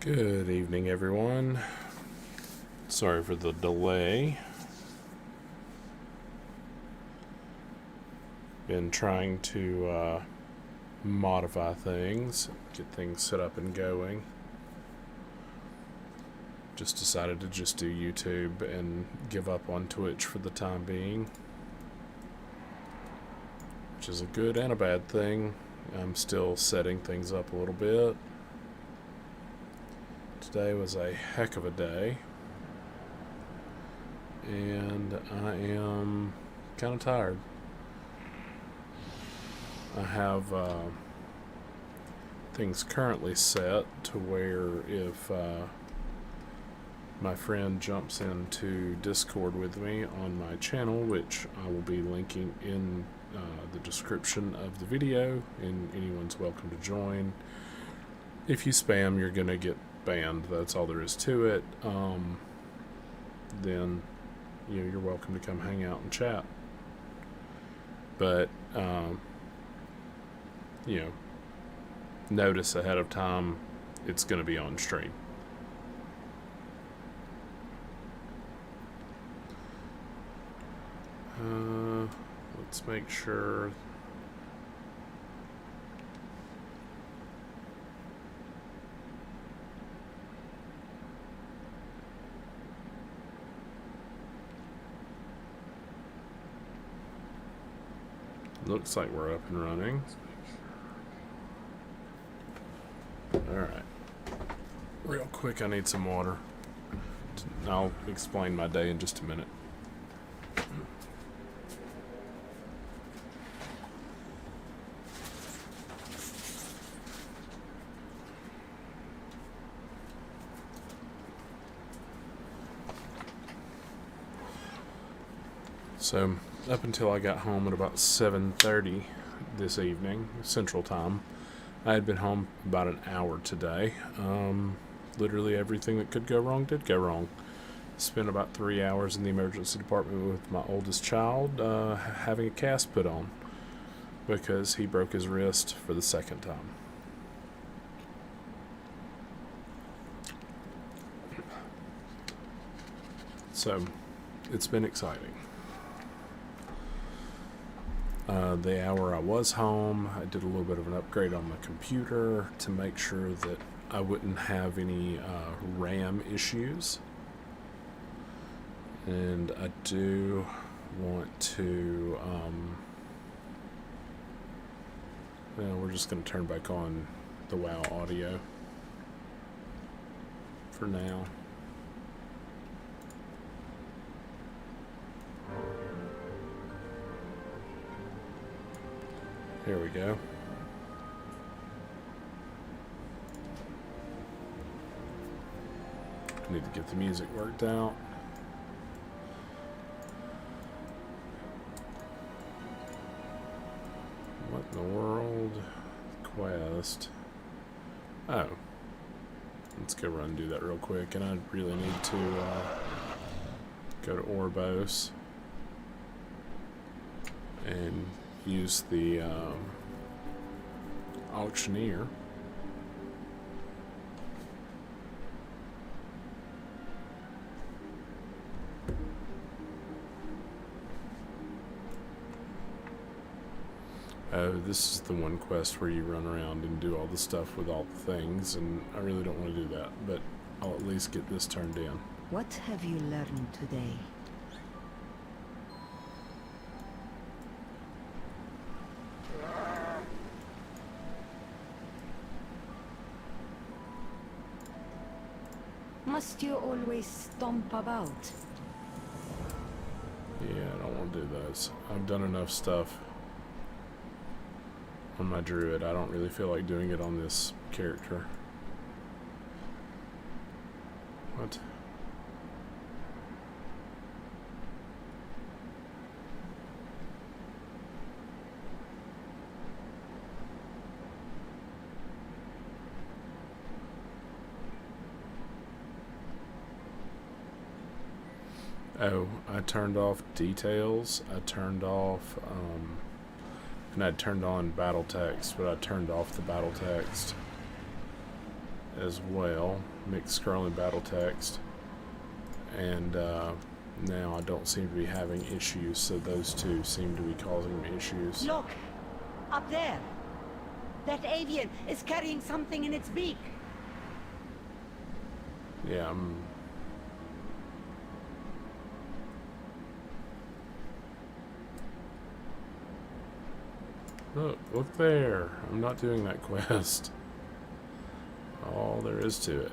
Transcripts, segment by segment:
Good evening, everyone. Sorry for the delay. Been trying to modify things, get things set up and going. Just decided to just do YouTube and give up on Twitch for the time being, which is a good and a bad thing. I'm still setting things up a little bit. Today was a heck of a day, and I am kind of tired. I have things currently set to where if my friend jumps into Discord with me on my channel, which I will be linking in the description of the video, and anyone's welcome to join. If you spam, you're going to get banned. That's all there is to it. Then you're welcome to come hang out and chat. But notice ahead of time it's going to be on stream. Let's make sure. Looks like we're up and running. Alright. Real quick, I need some water. I'll explain my day in just a minute. So, up until I got home at about 7:30 this evening, Central Time, I had been home about an hour today. Literally everything that could go wrong did go wrong. Spent about 3 hours in the emergency department with my oldest child, having a cast put on because he broke his wrist for the second time. So, it's been exciting. The hour I was home, I did a little bit of an upgrade on my computer to make sure that I wouldn't have any RAM issues. And I do want to, we're just going to turn back on the WoW audio for now. Here we go. I need to get the music worked out. What in the world? Quest. Oh. Let's go run and do that real quick. And I really need to go to Orbos and use the auctioneer. Oh, this is the one quest where you run around and do all the stuff with all the things, and I really don't want to do that, but I'll at least get this turned in. What have you learned today? Must you always stomp about? Yeah, I don't want to do those. I've done enough stuff on my druid. I don't really feel like doing it on this character. What? Oh, I turned off details. I turned off, and I turned on battle text, but I turned off the battle text. as well. Mixed scrolling battle text. And now I don't seem to be having issues, so those two seem to be causing me issues. Look! Up there! That avian is carrying something in its beak! Yeah, look there. I'm not doing that quest. All there is to it.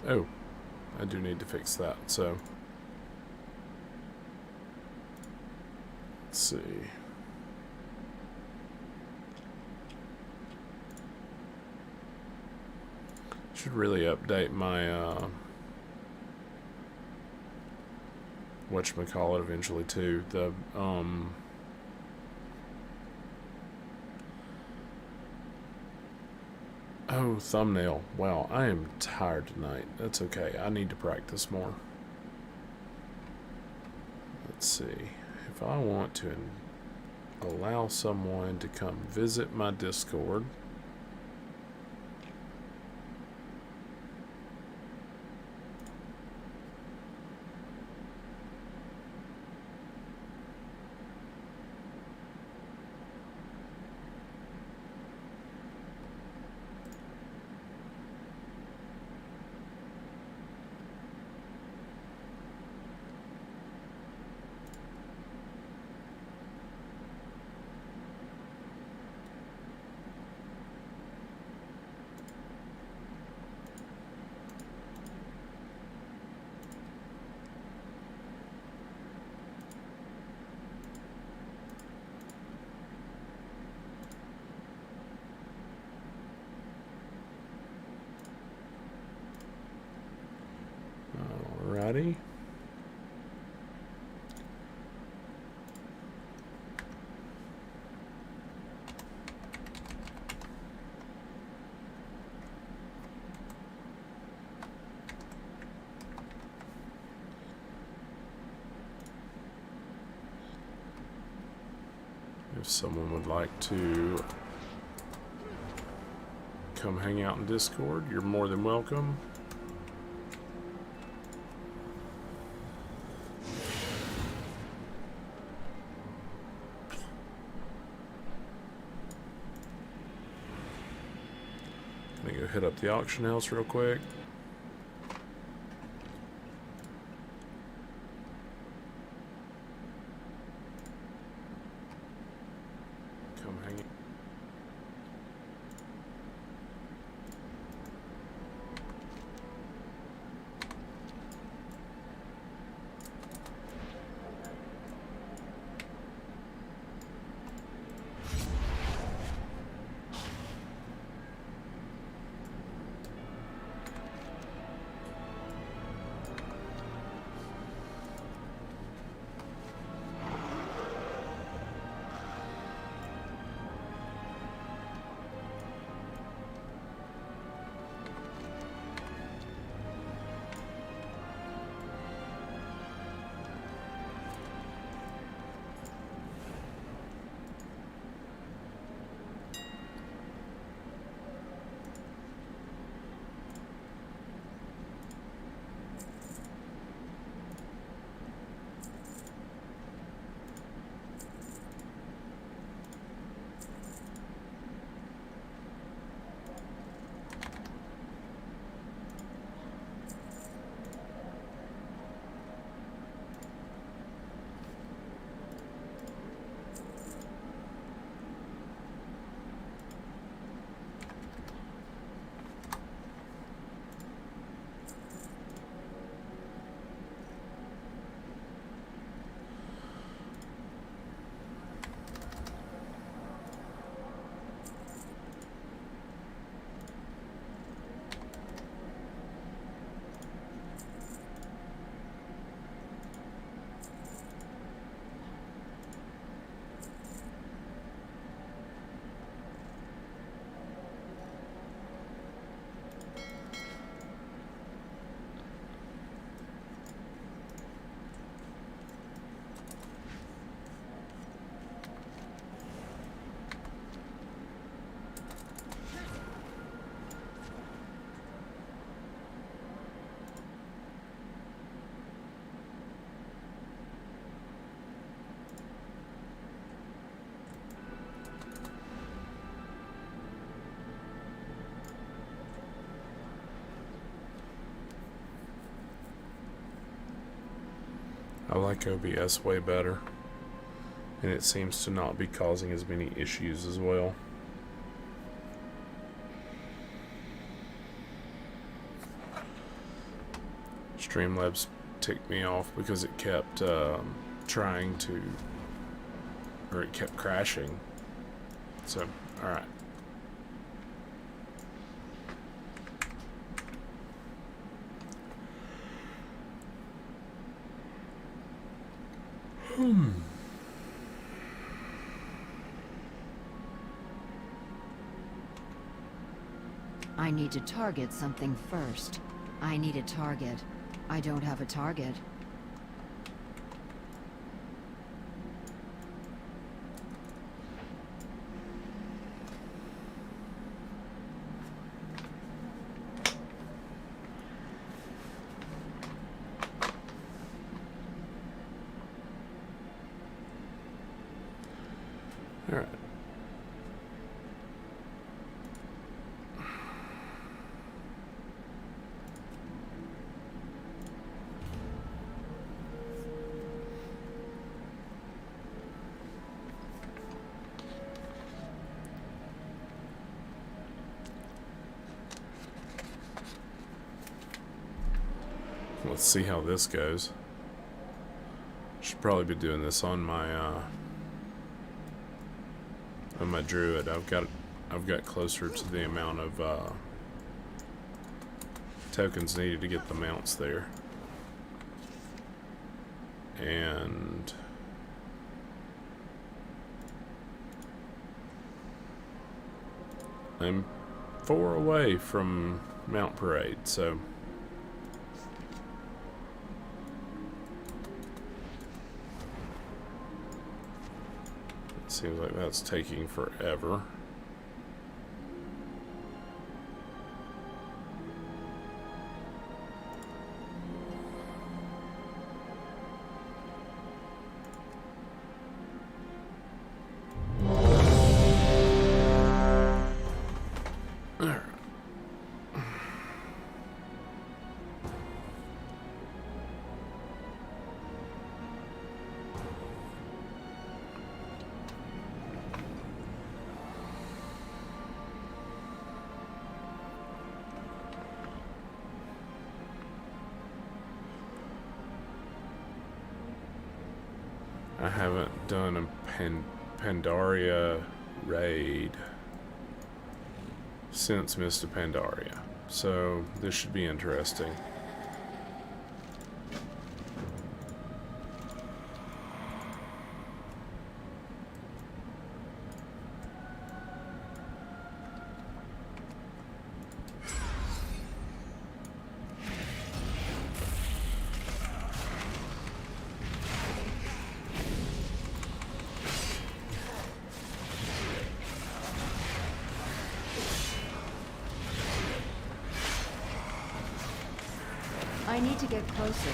Oh, I do need to fix that, so let's see. Should really update my whatchamacallit eventually too. The oh, thumbnail. Wow, I am tired tonight. That's okay. I need to practice more. Let's see. If I want to allow someone to come visit my Discord. Alrighty. If someone would like to come hang out in Discord, you're more than welcome. Let me go hit up the auction house real quick. Come hang. like OBS way better, and it seems to not be causing as many issues as well. Streamlabs ticked me off because it kept it kept crashing. So, alright. I need to target something first. I need a target. I don't have a target. All right. Let's see how this goes. Should probably be doing this on my druid. I've got closer to the amount of tokens needed to get the mounts there, and I'm 4 away from Mount Parade, so seems like that's taking forever. Alright. I haven't done a Pandaria raid since Mist of Pandaria, so this should be interesting. I need to get closer.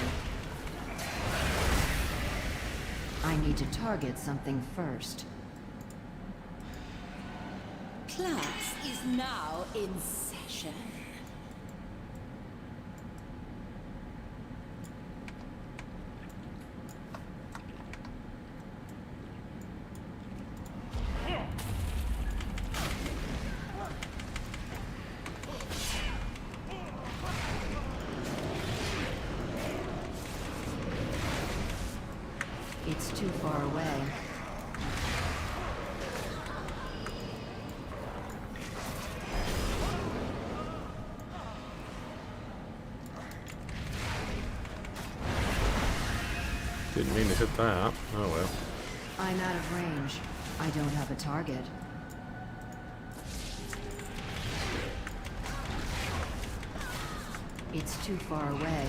I need to target something first. Class is now in session. It's too far away. Didn't mean to hit that. Oh well. I'm out of range. I don't have a target. It's too far away.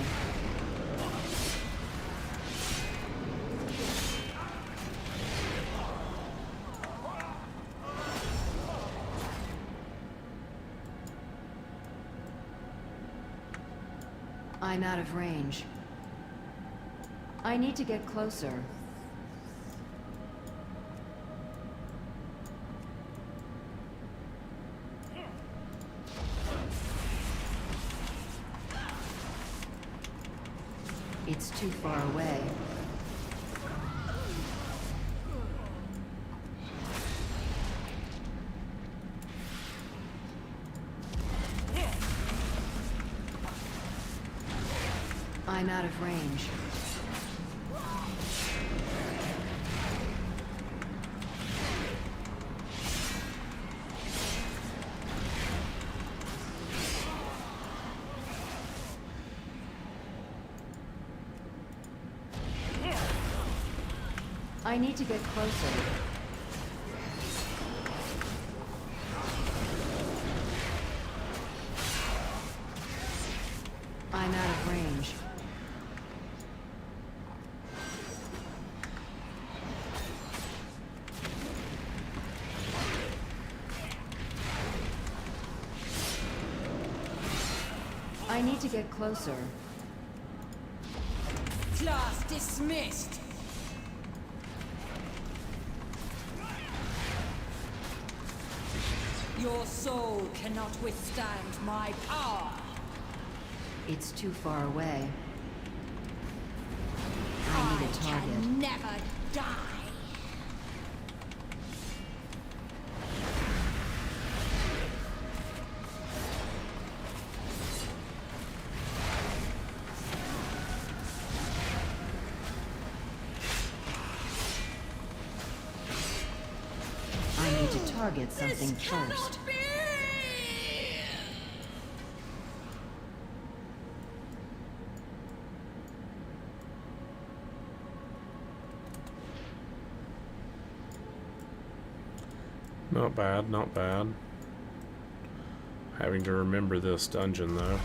I'm out of range. I need to get closer. It's too far away. I'm out of range. I need to get closer. I'm out of range. I need to get closer. Class dismissed. Your soul cannot withstand my power. It's too far away. I need a target. Can never die. I need to target something This cannot first. be! Not bad, not bad. Having to remember this dungeon though.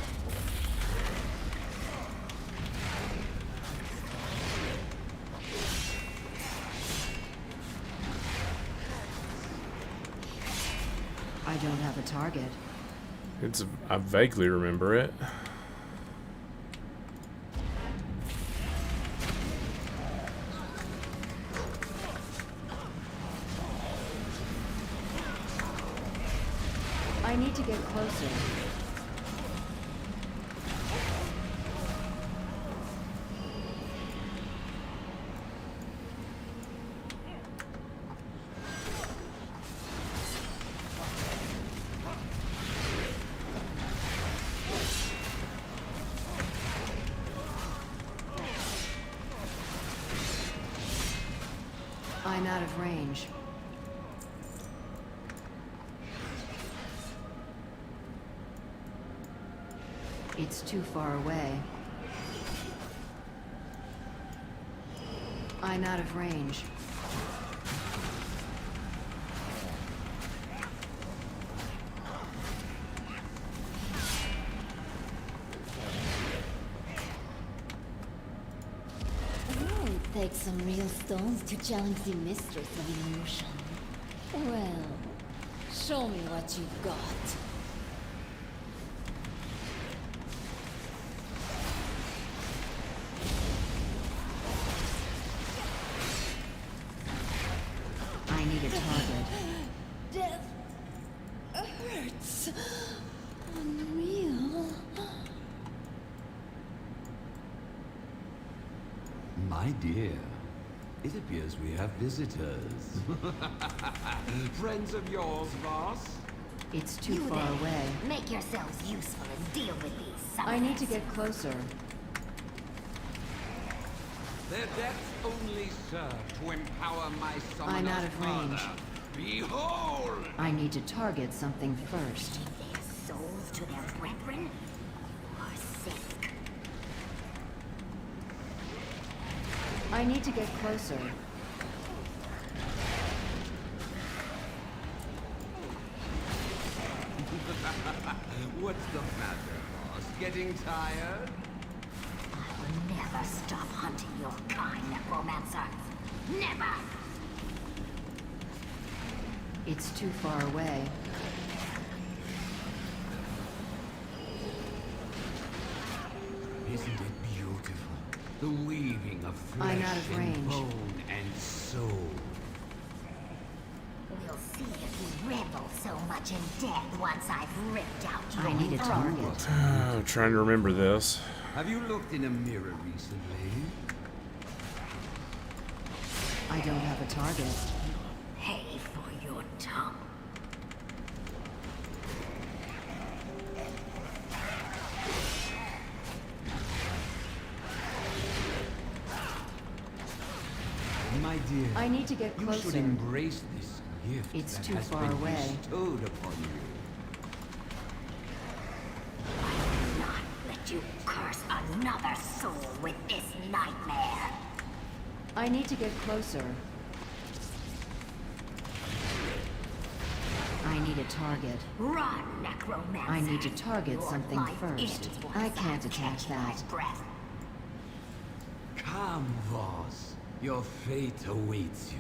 I don't have a target. I vaguely remember it. I need to get closer. I'm out of range. It's too far away. I'm out of range. Oh, it takes some real stones to challenge the mistress of illusion. Well, show me what you've got. I need a target. Death hurts. Unreal. My dear, it appears we have visitors. Friends of yours, boss? It's too You far there. away. Make yourselves useful and deal with these I need to summons. get closer. Their deaths only serve to empower my summoner I'm out of range. father. Behold! I need to target something first. Give their souls to their brethren? Forsake. I need to get closer. What's the matter, boss? Getting tired? I will never stop hunting your kind, necromancer. Never! It's too far away. Isn't it beautiful? The weaving of I'm flesh out of and range. bone and soul. We'll see if you revel so much in death once I've ripped out your I need a throat. target. I'm trying to remember this. Have you looked in a mirror recently? I don't have a target. Pay for your tongue. My dear, I need to get you should closer. embrace this gift It's that too has far been away. bestowed upon you. Not let you curse another soul with this nightmare. I need to get closer. I need a target. Run, necromancer. I need to target Your something life first. ends once I can't I'm attack catching my that. breath. Come, Voss. Your fate awaits you.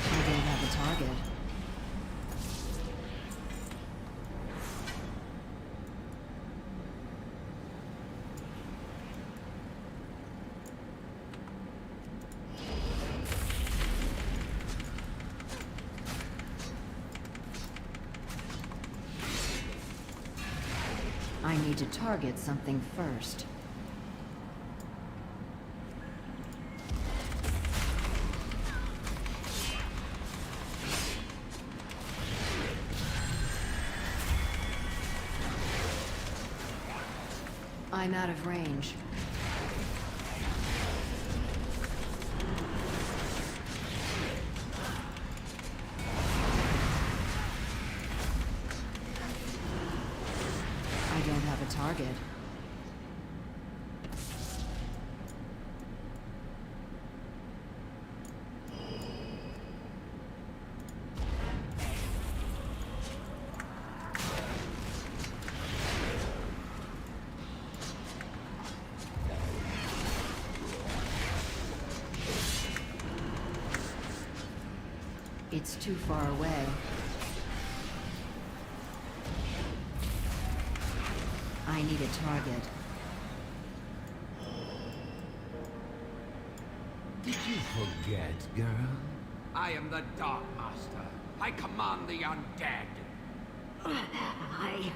I don't have a target. I need to target something first. I'm out of range. I don't have a target. It's too far away. I need a target. Did you forget, girl? I am the Dark Master. I command the undead. I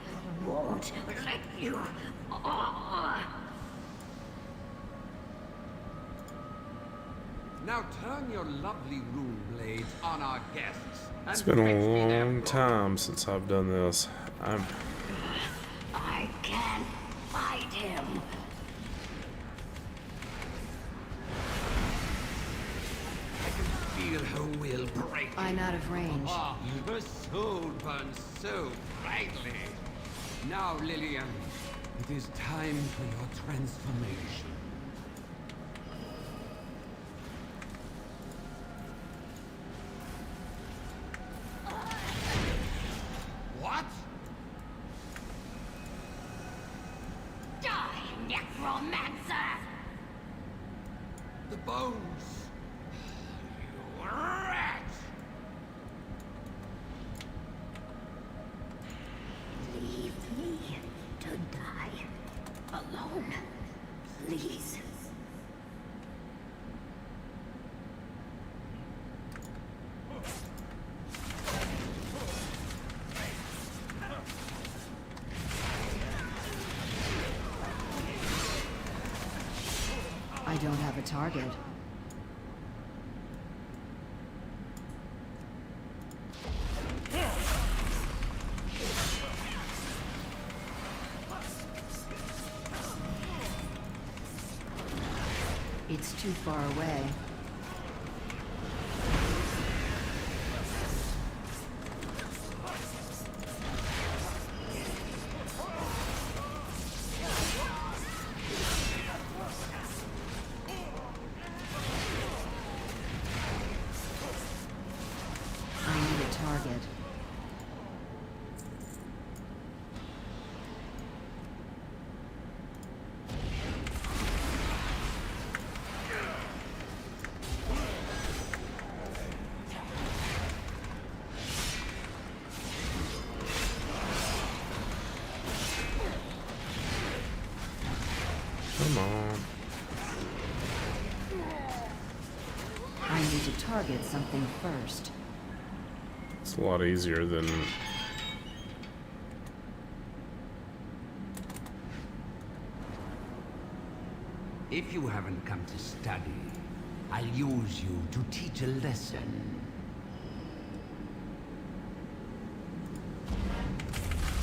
won't let you. Now turn your lovely rune blades on our guests. And It's been fetch me a their long book. time since I've done this. I can't fight him. I can feel her will break. I'm out of range. Ah, her soul burns so brightly. Now, Lillian, it is time for your transformation. What? Die, necromancer! The bones! You rat! Leave me to die alone, please. I don't have a target. It's too far away. I need a target. Come on. target something first. It's a lot easier than... If you haven't come to study, I'll use you to teach a lesson.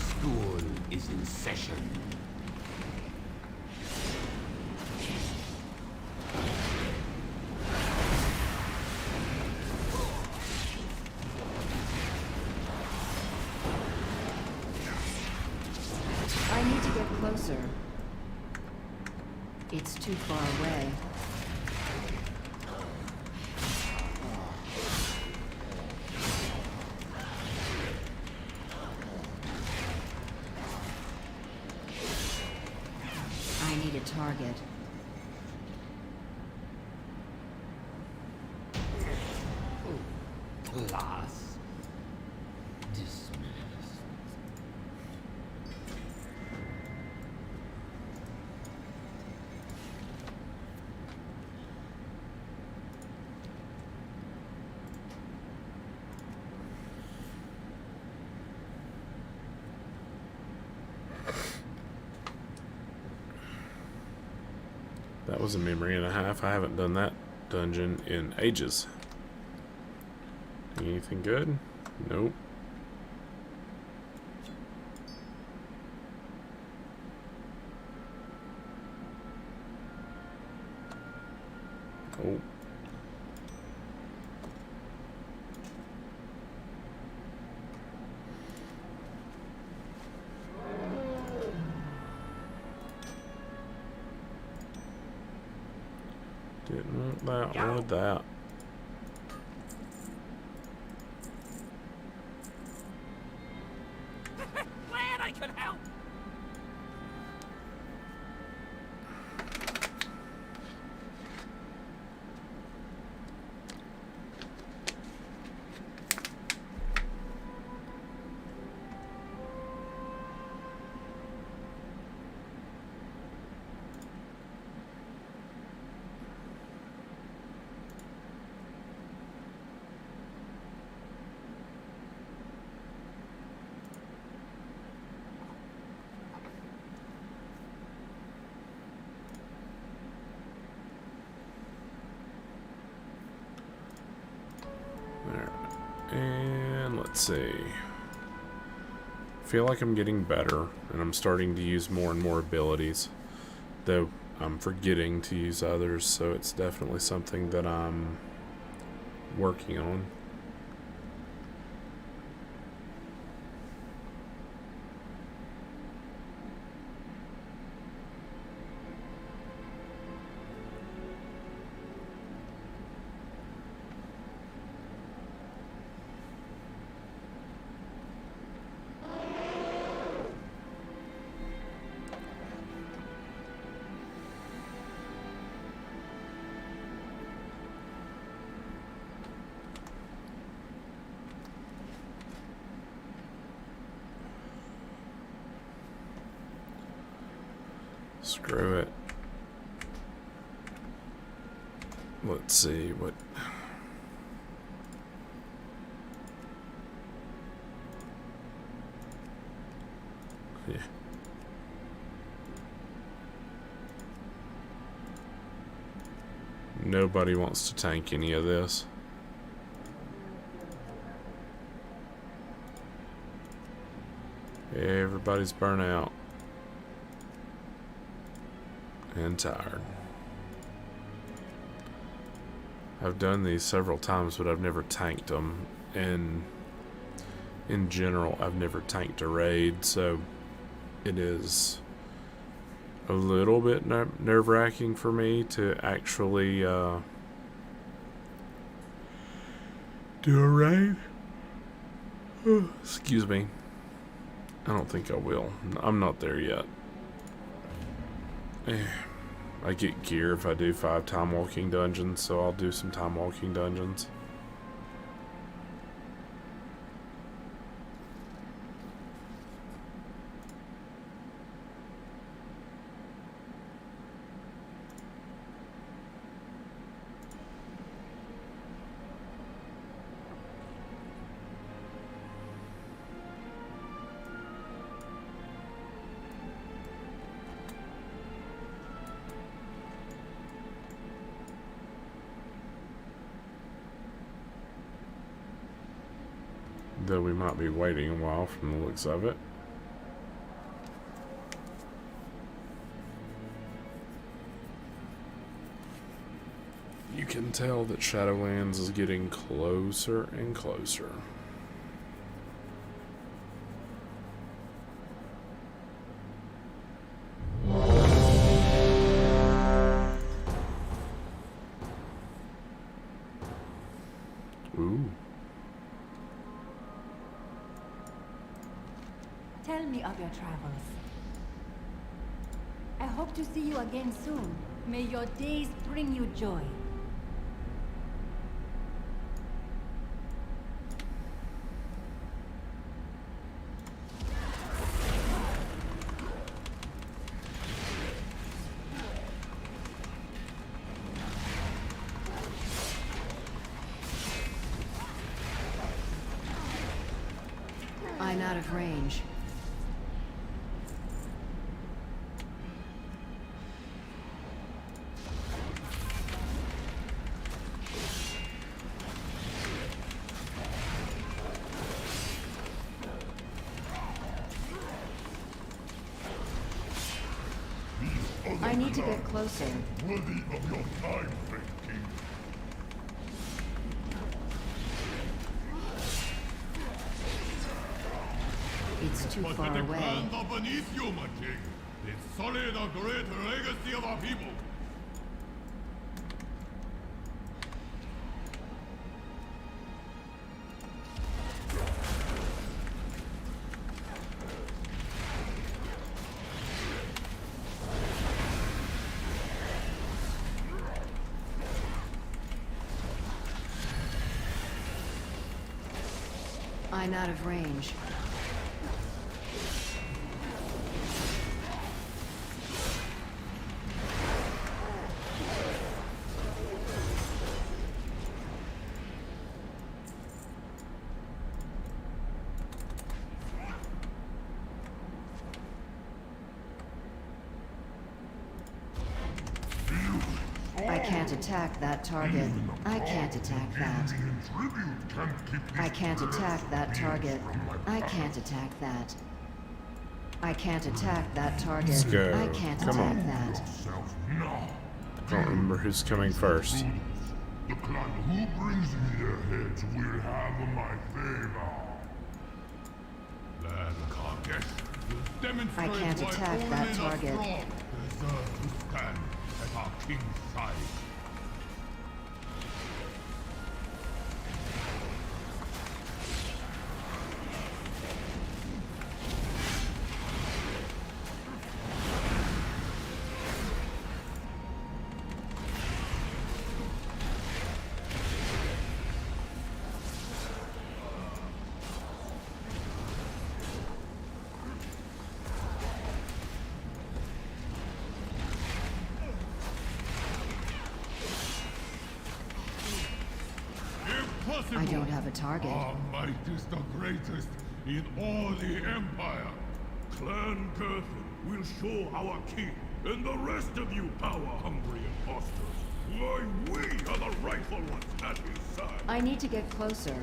School is in session. I need to get closer. It's too far away. I need a target. Class dismissed. That was a memory and a half. I haven't done that dungeon in ages. Anything good? Nope. Oh. Didn't want that, wanted that. Glad I could help. There. And let's see. I feel like I'm getting better, and I'm starting to use more and more abilities. Though I'm forgetting to use others, so it's definitely something that I'm working on. Screw it. Let's see what... Yeah. Nobody wants to tank any of this. Everybody's burnt out. And tired. I've done these several times, but I've never tanked them, and in general I've never tanked a raid, so it is a little bit nerve-wracking for me to actually do a raid. Excuse me. I don't think I will. I'm not there yet. I get gear if I do 5 time walking dungeons, so I'll do some time walking dungeons. Though we might be waiting a while from the looks of it. You can tell that Shadowlands is getting closer and closer. Ooh. Tell me of your travels. I hope to see you again soon. May your days bring you joy. I'm out of range. I need to get closer. Worthy of your time, great king. It's too far The away. plans are beneath you, my king. They sully the great legacy of our people. I'm out of range. I can't attack that target. I can't attack that. I can't attack that target. I can't attack that. I can't attack that target. Let's go. I can't Come attack on. that. I don't remember who's coming first. The clan who brings me their heads will have my favor. That carcass will demonstrate I can't why attack only that the target. strong deserve to stand at our king's side. I don't have a target. Our might is the greatest in all the Empire. Clan Girth will show our king and the rest of you power-hungry imposters why we are the rightful ones at his side. I need to get closer.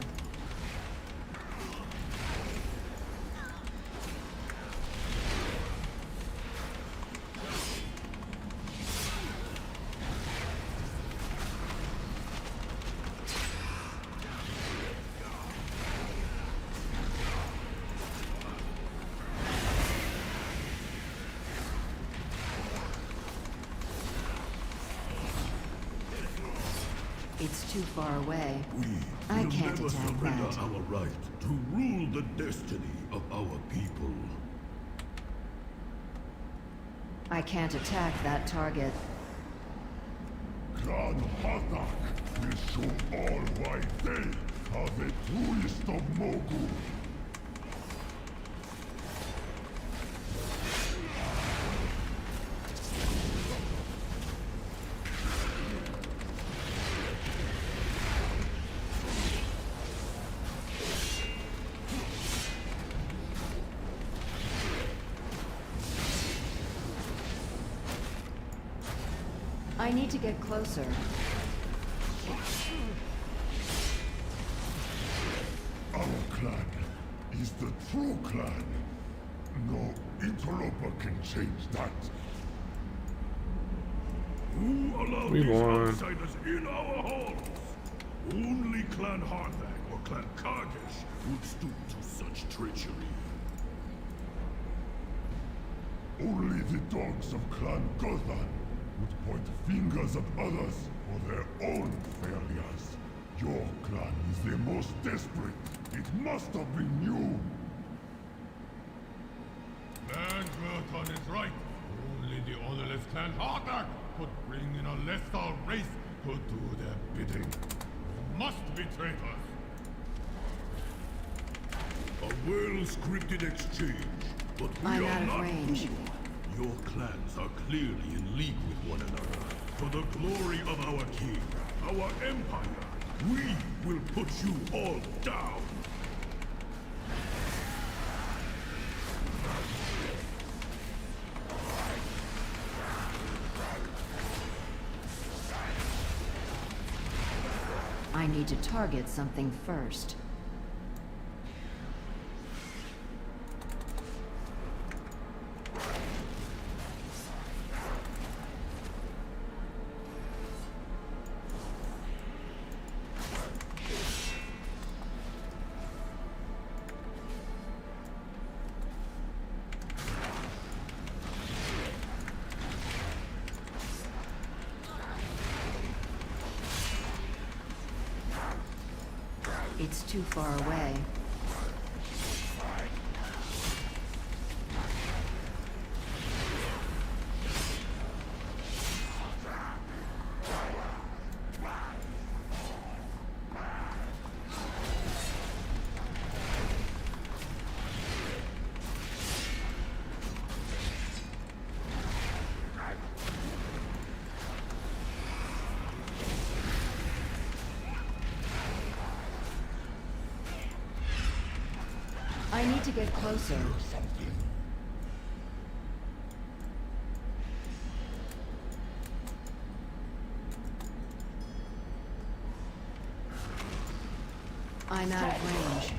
It's too far away. I can't attack that. Our right to rule the destiny of our people. I can't attack that target. Clan Hathak will show all why they are the truest of Mogu. I need to get closer. Our clan is the true clan. No interloper can change that. Who allowed We these won. outsiders in our halls? Only Clan Harthag or Clan Kargesh would stoop to such treachery. Only the dogs of Clan Gothan would point fingers at others for their own failures. Your clan is the most desperate. It must have been you. Clan Gothan is right. Only the otherless Clan Harthag could bring in a lesser race to do their bidding. You must betray us. A well-scripted exchange, but we I'm are out of not range. fooled. Your clans are clearly in league with one another. For the glory of our king, our empire, we will put you all down. I need to target something first. It's too far away. I need to get closer. I'm out of range.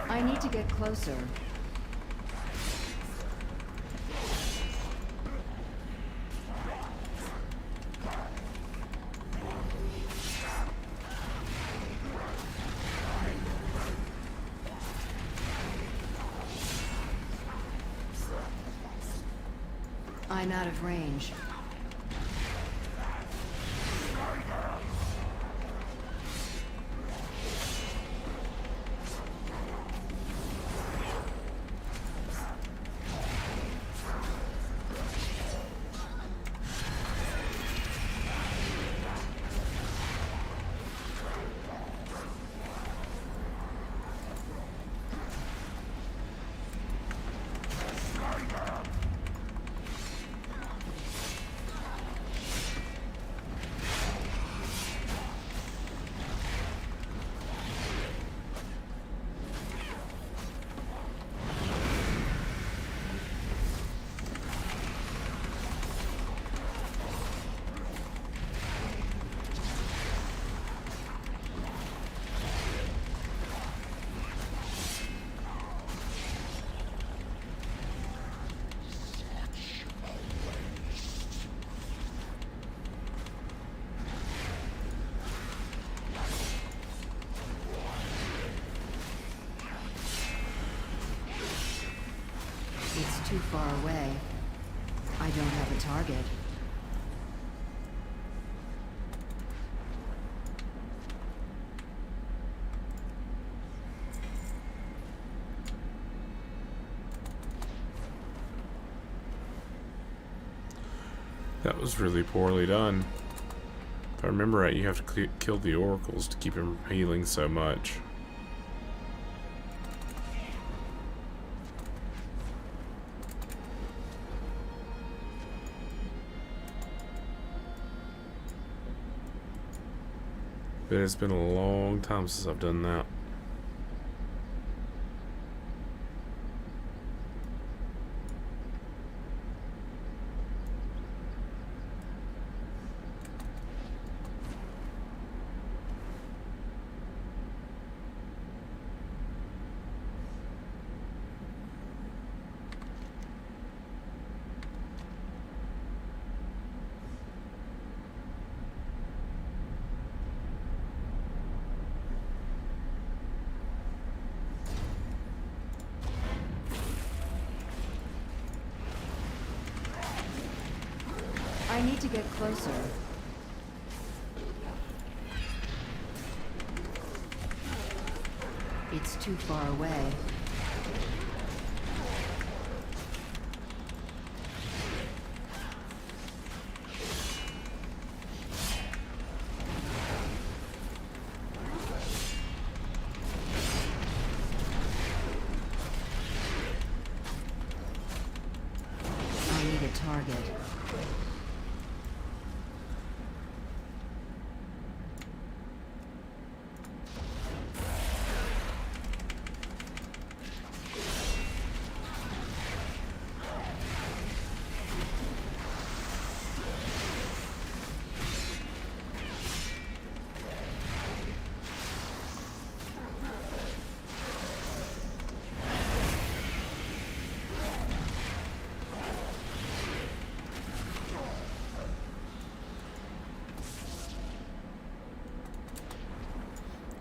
I need to get closer. I'm out of range. It's too far away. I don't have a target. That was really poorly done. If I remember right, you have to kill the oracles to keep him from healing so much. But it's been a long time since I've done that. I need to get closer. It's too far away. I need a target.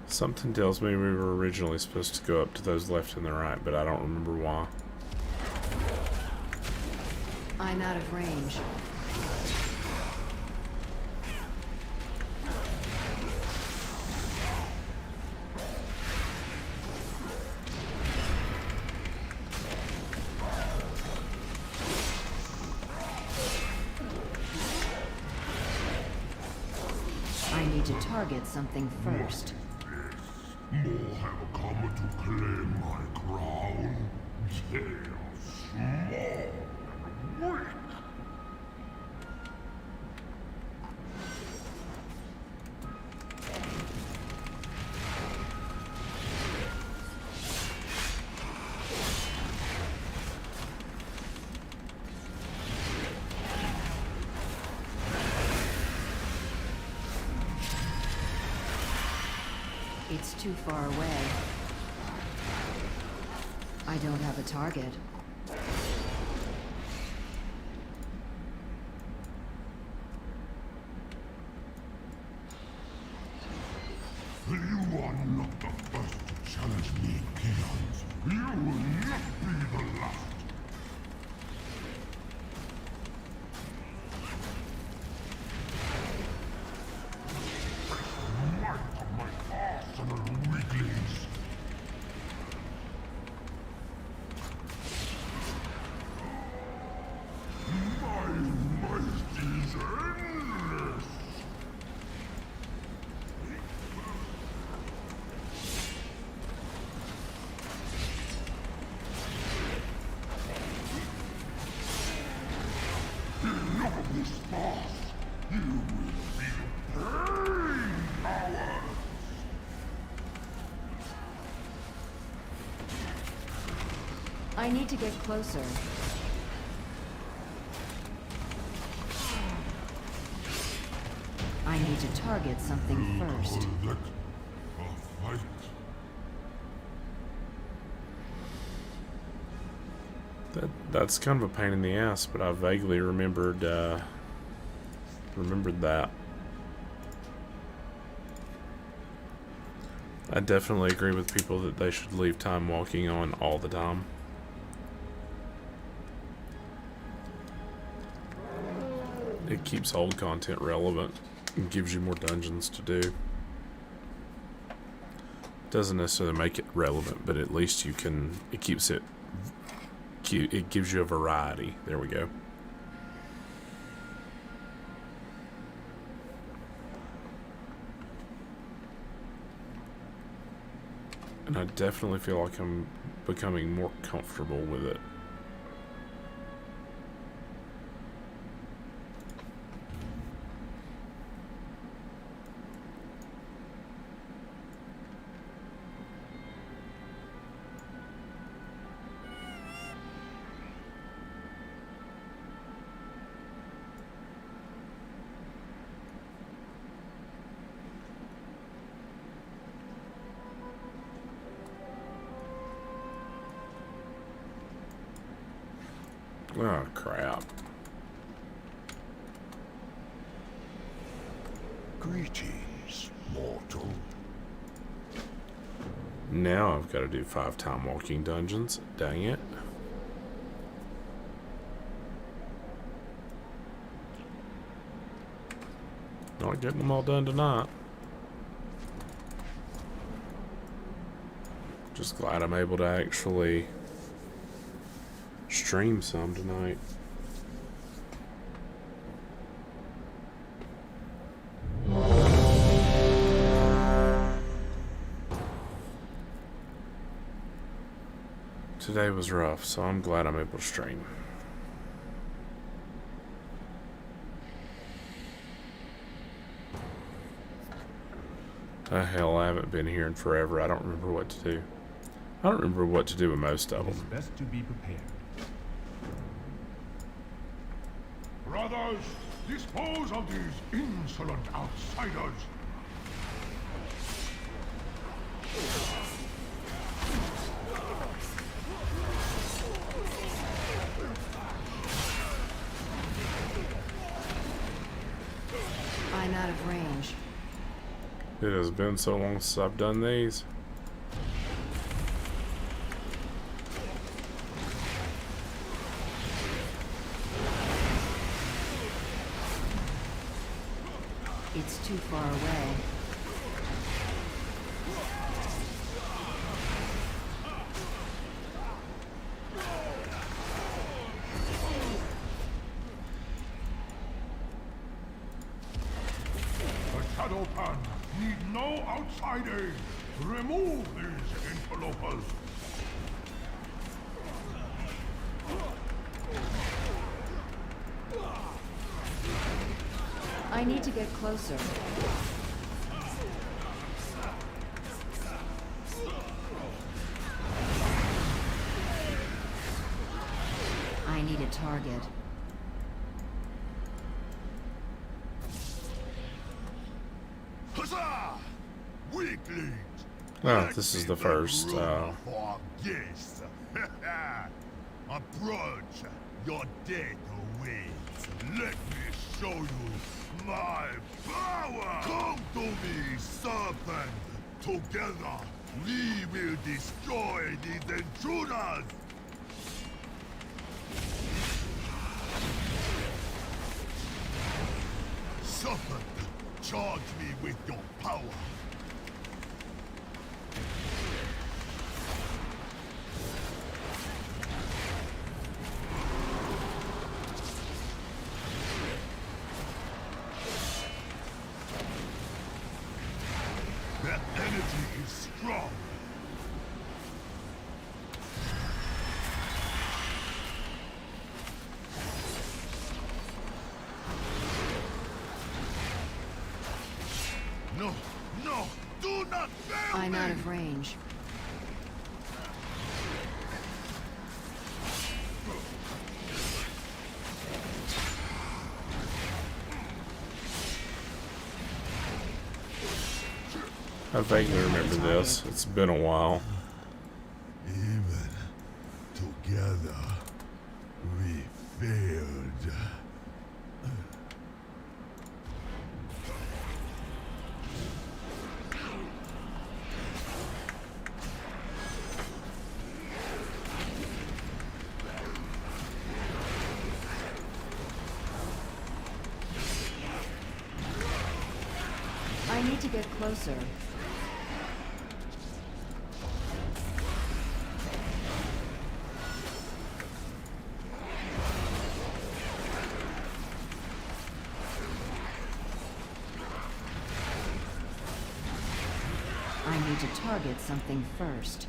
Something tells me we were originally supposed to go up to those left and the right, but I don't remember why. I'm out of range. I need to target something first. More have come to claim my crown. They are small and weak. It's too far away. I don't have a target. You are not the first to challenge me, Keybinds. You will not be the last. Might of my arsenal weaklings. My might is endless. Enough of this farce. You will feel pain, cowards. I need to get closer. I need to target something first. Call that a fight? That's kind of a pain in the ass, but I vaguely remembered that. I definitely agree with people that they should leave time walking on all the time. it keeps old content relevant and gives you more dungeons to do. Doesn't necessarily make it relevant, but at least you can, it keeps it cute. It gives you a variety. There we go. And I definitely feel like I'm becoming more comfortable with it. Oh, crap. Greetings, mortal. Now I've got to do 5 time walking dungeons. Dang it. Not getting them all done tonight. Just glad I'm able to actually stream some tonight. Today was rough, so I'm glad I'm able to stream. Hell, I haven't been here in forever. I don't remember what to do. I don't remember what to do with most of It is them. best to be prepared. Brothers, dispose of these insolent outsiders. I'm out of range. It has been so long since I've done these. It's too far away. The Shadow Pan need no outside aid. Remove these interlopers. I need to get closer. I need a target. Huzzah! Weaklings! Oh, this is the first. Yes. Approach. Your death awaits. Let me show you my power. Come to me, serpent. Together, we will destroy these intruders. Serpent, charge me with your power. That energy is strong. No, no, do not fail I'm me! out of range. I vaguely remember this. It's been a while. Even together, we failed. get closer. I need to target something first.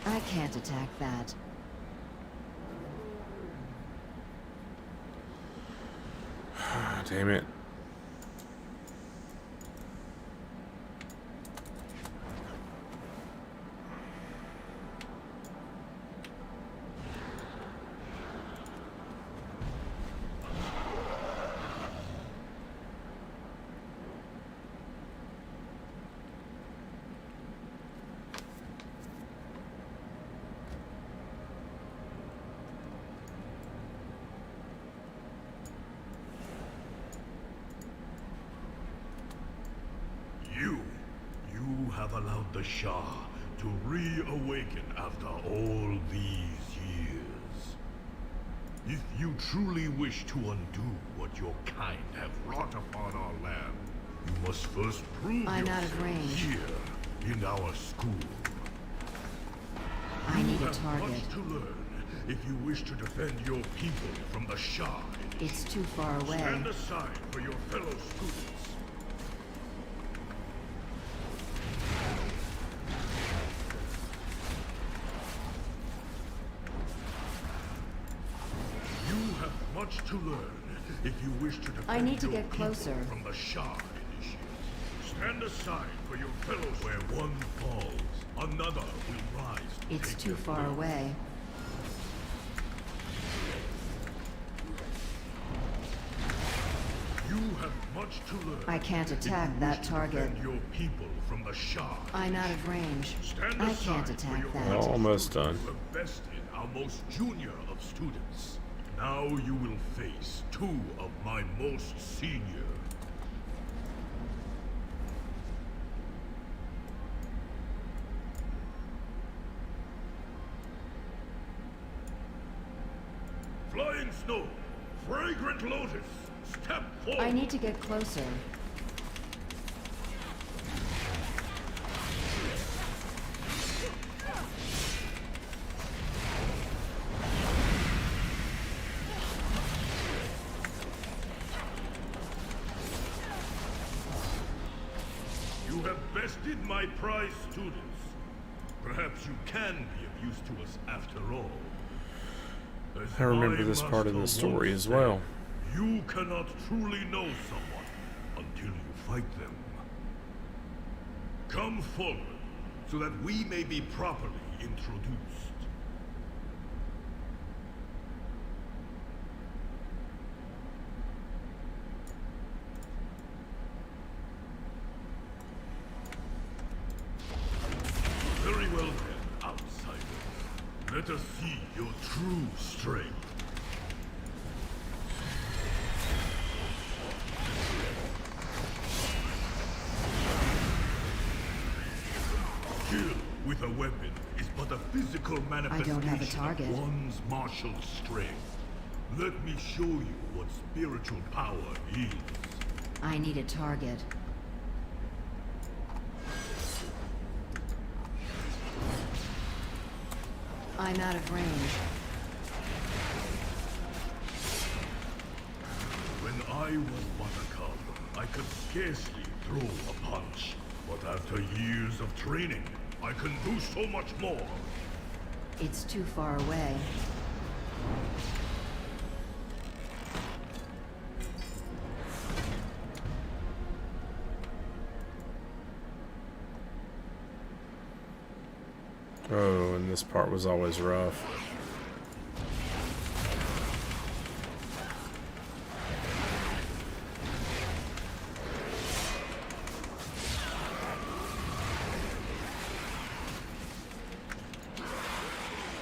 I can't attack that. Damn it. You have allowed the Shah to reawaken after all these years. If you truly wish to undo what your kind have wrought upon our land, you must first prove I'm out of yourself range. here in our school. I need You a have target. much to learn if you wish to defend your people from the Shah. It's too far away. Stand aside for your fellow students. You have much to learn if you wish to defend I need to your get people closer. from the Shah initiates. Stand aside for your fellows. Where one falls, another will rise. to It's take too their far place. away. You have much to learn. I can't if you attack wish that to target. defend your people from the Shah. I'm out of range. Stand I aside can't for attack your that. fellow Almost students done. who have bested our most junior of students. Now you will face two of my most senior. Flying Snow, Fragrant Lotus, step forward. I need to get closer. You have bested my prize students. Perhaps you can be of use to us after all. As I remember my this part in the master story once as well. said, you cannot truly know someone until you fight them. Come forward, so that we may be properly introduced. Very well then, outsiders. Let us see your true strength. Kill with a weapon is but a physical manifestation have a target. of one's martial strength. Let me show you what spiritual power is. I need a target. I'm out of range. When I was but a cub, I could scarcely throw a punch. But after years of training, I can do so much more. It's too far away. Oh, and this part was always rough.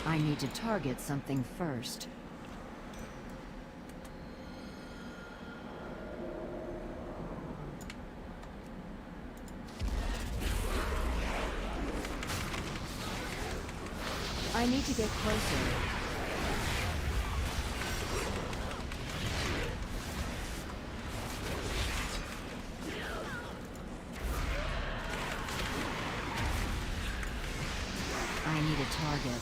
I need to target something first. I need to get closer. I need a target.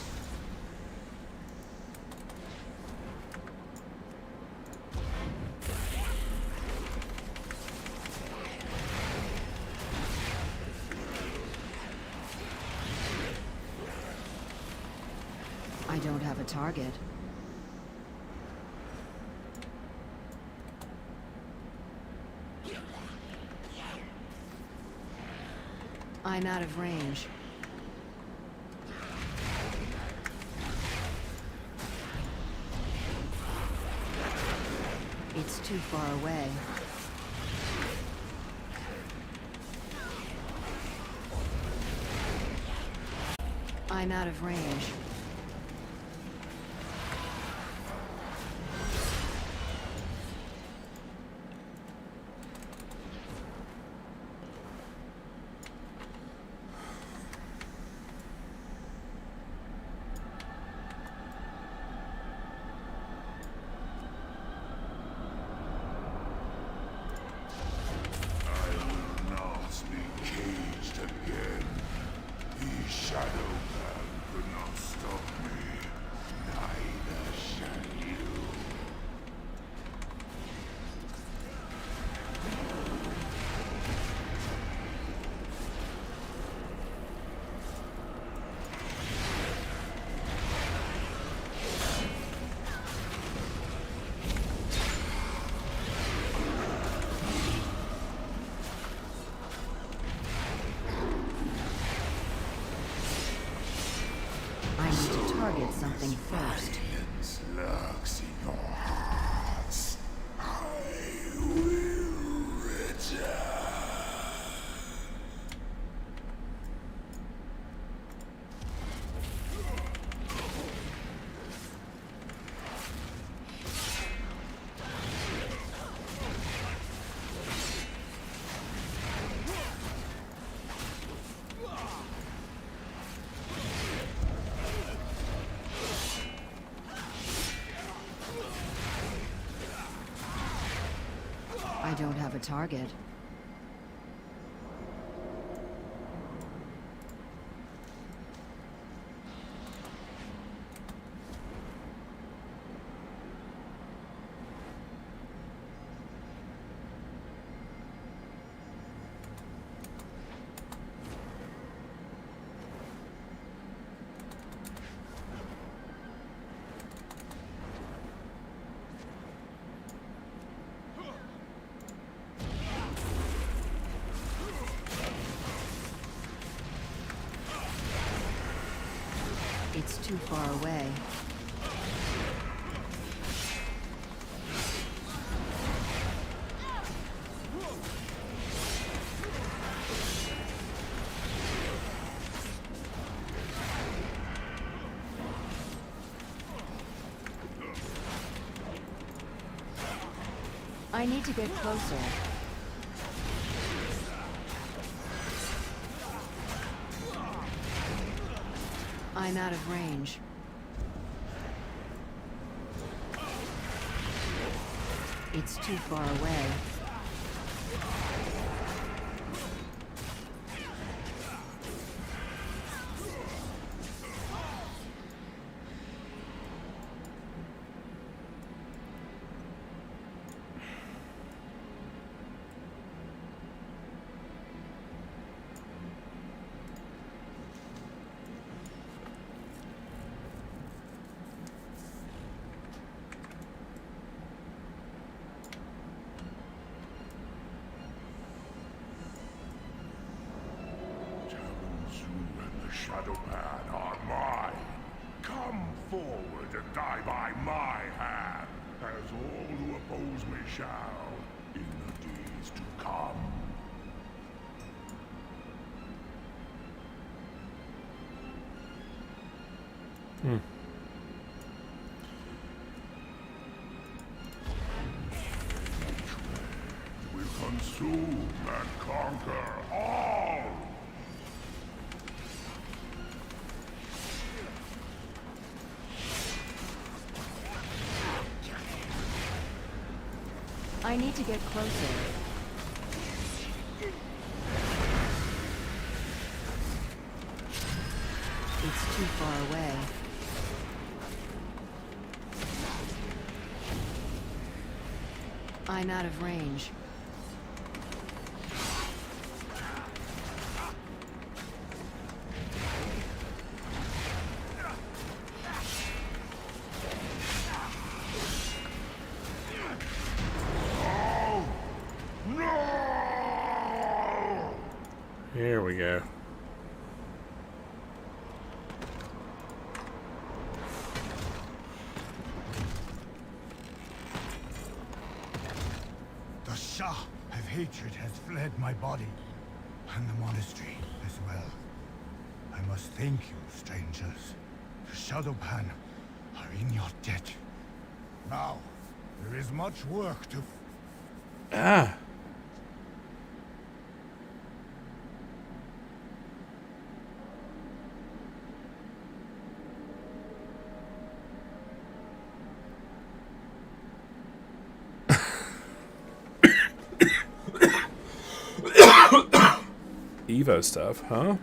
I don't have a target. I'm out of range. It's too far away. I'm out of range. Target something first. Silence lurks in your hearts. I will return. I don't have a target. It's too far away. I need to get closer. I'm out of range. It's too far away. Shadow Pan are mine. Come forward and die by my hand, as all who oppose me shall, in the days to come. Will consume and conquer all. I need to get closer. It's too far away. I'm out of range. Here we go. The Shah of hatred has fled my body, and the monastery as well. I must thank you, strangers. The Shadowpan are in your debt. Now, there is much work to... Ah. Evo stuff, huh?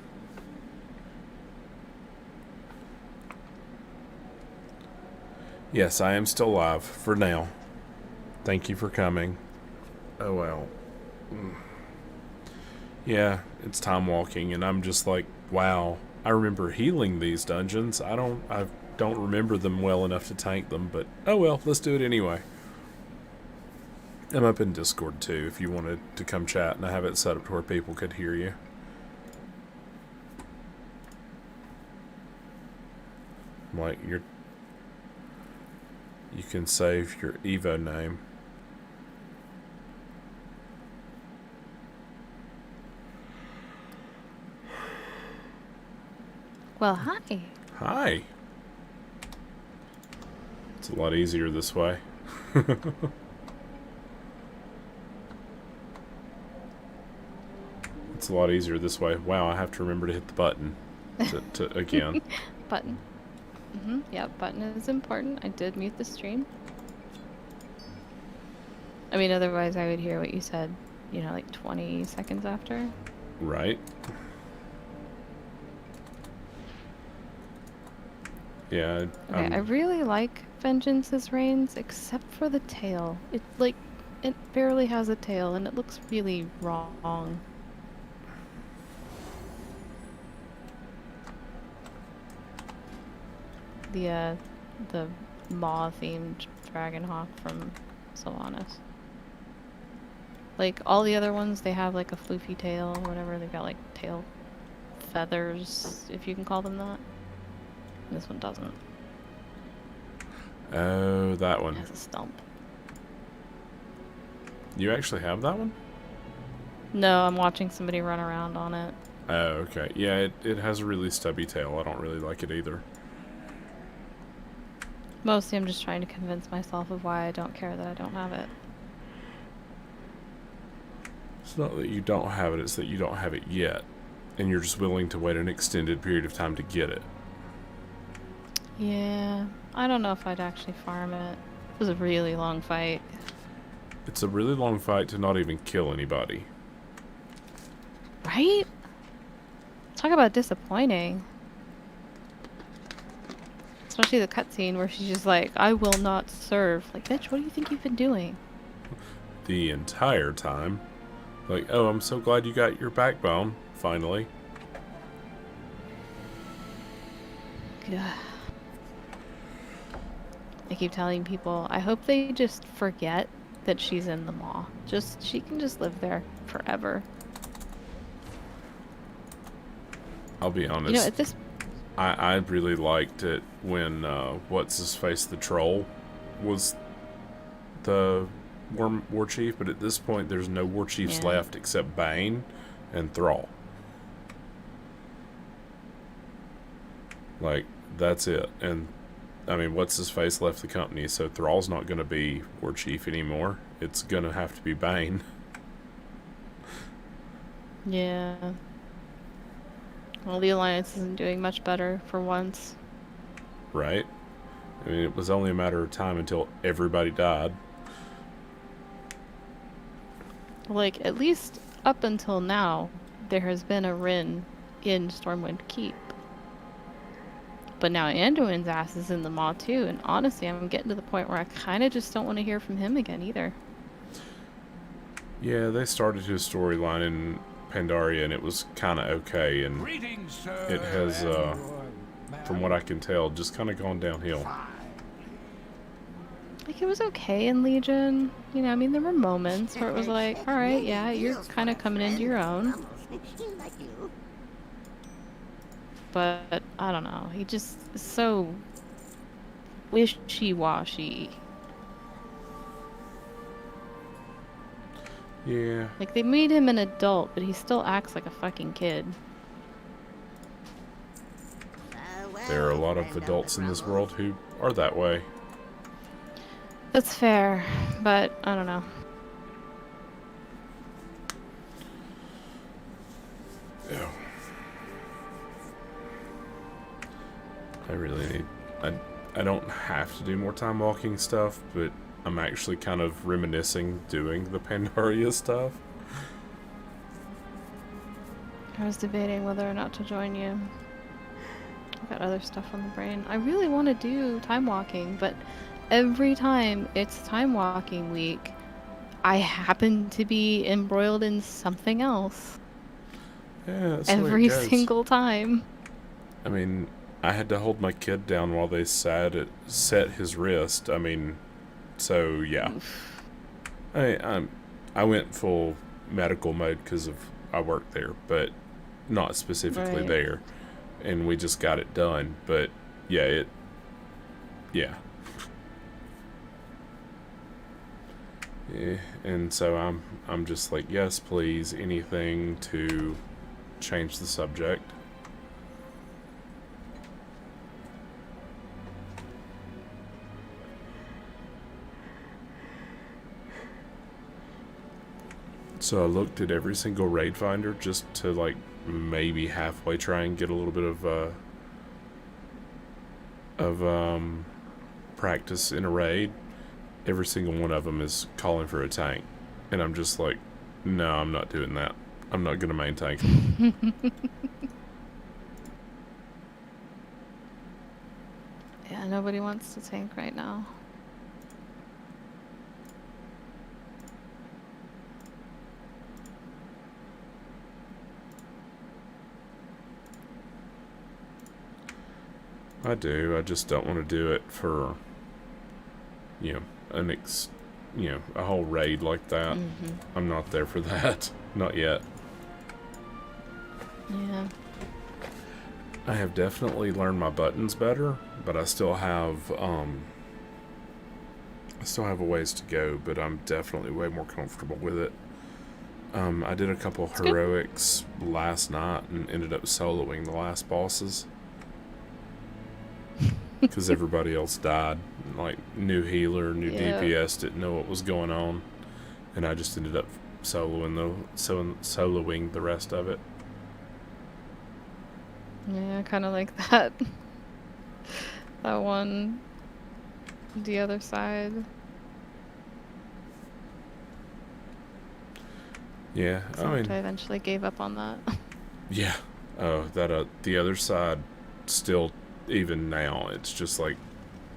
Yes, I am still alive for now. Thank you for coming. Oh well. Yeah, it's time walking, and I'm just like, wow. I remember healing these dungeons. I don't remember them well enough to tank them, but oh well, let's do it anyway. I'm up in Discord too if you wanted to come chat, and I have it set up to where people could hear you. Like you can save your Evo name. Well, hi. Hi. It's a lot easier this way. It's a lot easier this way. Wow, I have to remember to hit the button to again. Button. Yeah, button is important. I did mute the stream. I mean, otherwise I would hear what you said, you know, like 20 seconds after. Right. Yeah. Okay, I really like Vengeance's reigns, except for the tail. It barely has a tail, and it looks really wrong. The maw-themed Dragonhawk from Sylvanas. Like, all the other ones, they have, like, a floofy tail or whatever. They've got, like, tail feathers, if you can call them that. This one doesn't. Oh, that one. It has a stump. You actually have that one? No, I'm watching somebody run around on it. Oh, okay. Yeah, it has a really stubby tail. I don't really like it either. Mostly I'm just trying to convince myself of why I don't care that I don't have it. It's not that you don't have it, it's that you don't have it yet. And you're just willing to wait an extended period of time to get it. Yeah, I don't know if I'd actually farm it. It was a really long fight. It's a really long fight to not even kill anybody. Right? Talk about disappointing. Especially the cutscene where she's just like, I will not serve. Like, bitch, what do you think you've been doing? The entire time. Like, oh, I'm so glad you got your backbone, finally. Gah. I keep telling people, I hope they just forget that she's in the maw. She can just live there forever. I'll be honest. You know, at this... I really liked it when, what's-his-face, the troll, was the war chief, but at this point there's no war chiefs left except Bane and Thrall. Like, that's it. And, I mean, what's-his-face left the company, so Thrall's not going to be war chief anymore. It's going to have to be Bane. Yeah. Well, the Alliance isn't doing much better for once. Right? I mean, it was only a matter of time until everybody died. Like, at least up until now, there has been a Rin in Stormwind Keep. But now Anduin's ass is in the Maw too, and honestly, I'm getting to the point where I kind of just don't want to hear from him again either. Yeah, they started his storyline in Pandaria, and it was kind of okay, and it has, from what I can tell, just kind of gone downhill. Like, it was okay in Legion. You know, I mean, there were moments where it was like, alright, yeah, you're kind of coming into your own. But, I don't know, he just is so wishy-washy. Yeah. Like, they made him an adult, but he still acts like a fucking kid. There are a lot of adults in this world who are that way. That's fair, but I don't know. Yeah. I really need... I don't have to do more time walking stuff, but I'm actually kind of reminiscing doing the Pandaria stuff. I was debating whether or not to join you. I've got other stuff on the brain. I really want to do time walking, but every time it's time walking week, I happen to be embroiled in something else. Yeah, that's the way it every goes. single time. I mean, I had to hold my kid down while they set his wrist. I mean, so yeah. I went full medical mode because of I work there, but not specifically Right. there, and we just got it done. But yeah, yeah. And so I'm just like, yes, please, anything to change the subject. So I looked at every single raid finder just to like maybe halfway try and get a little bit of practice in a raid. Every single one of them is calling for a tank, and I'm just like, no, I'm not doing that. I'm not gonna main tank. Yeah, nobody wants to tank right now. I do. I just don't want to do it for, you know, a whole raid like that. Mm-hmm. I'm not there for that. Not yet. Yeah. I have definitely learned my buttons better, but I still have a ways to go, but I'm definitely way more comfortable with it. I did a couple of heroics last night and ended up soloing the last bosses. Because everybody else died. Like, new healer, new DPS didn't know what was going on. And I just ended up soloing the rest of it. Yeah, kind of like that. That one, the other side. Yeah, I mean, I eventually gave up on that. yeah. Oh, the other side, still, even now, it's just like,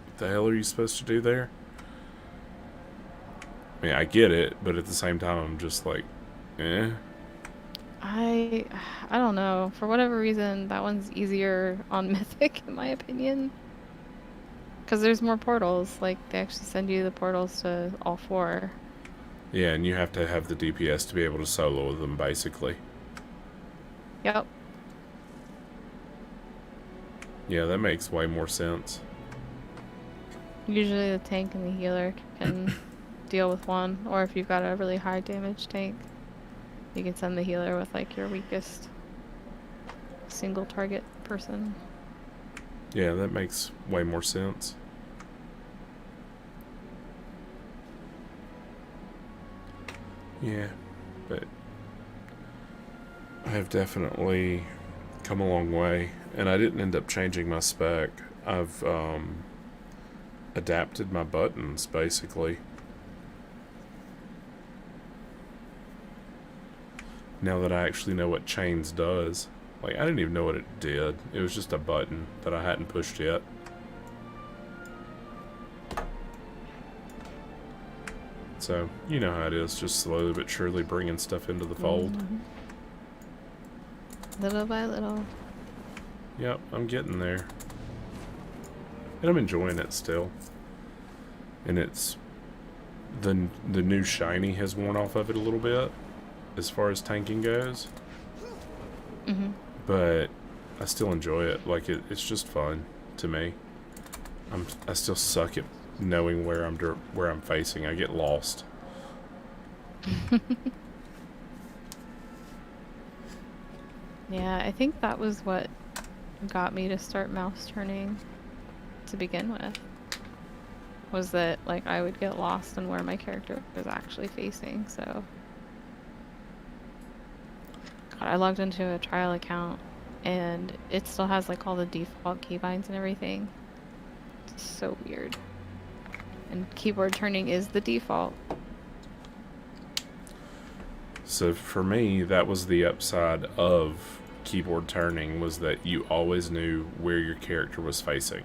what the hell are you supposed to do there? I mean, I get it, but at the same time, I'm just like, eh. I don't know. For whatever reason, that one's easier on Mythic, in my opinion. Because there's more portals. Like, they actually send you the portals to all 4. Yeah, and you have to have the DPS to be able to solo them, basically. Yep. Yeah, that makes way more sense. Usually the tank and the healer can deal with one. Or if you've got a really high damage tank, you can send the healer with, like, your weakest single target person. Yeah, that makes way more sense. Yeah, but I have definitely come a long way, and I didn't end up changing my spec. I've adapted my buttons, basically. Now that I actually know what chains does. Like, I didn't even know what it did. It was just a button that I hadn't pushed yet. So, you know how it is, just slowly but surely bringing stuff into the fold. Little by little. Yep, I'm getting there. And I'm enjoying it still. And it's... The new shiny has worn off of it a little bit, as far as tanking goes. But I still enjoy it. Like, it's just fun to me. I still suck at knowing where I'm facing. I get lost. Yeah, I think that was what got me to start mouse turning to begin with. Was that, like, I would get lost in where my character was actually facing, so... God, I logged into a trial account, and it still has, like, all the default keybinds and everything. It's so weird. And keyboard turning is the default. So for me, that was the upside of keyboard turning, was that you always knew where your character was facing.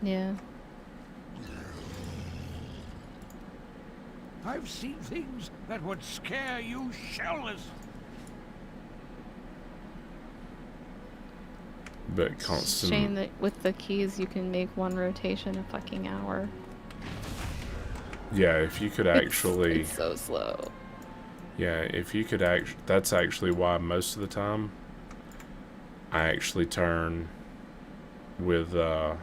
Yeah. I've seen things that would scare you shitless. But constant... Shame that with the keys you can make one rotation a fucking hour. Yeah, if you could actually... It's so slow. Yeah, if you could that's actually why most of the time I actually turn with, yeah,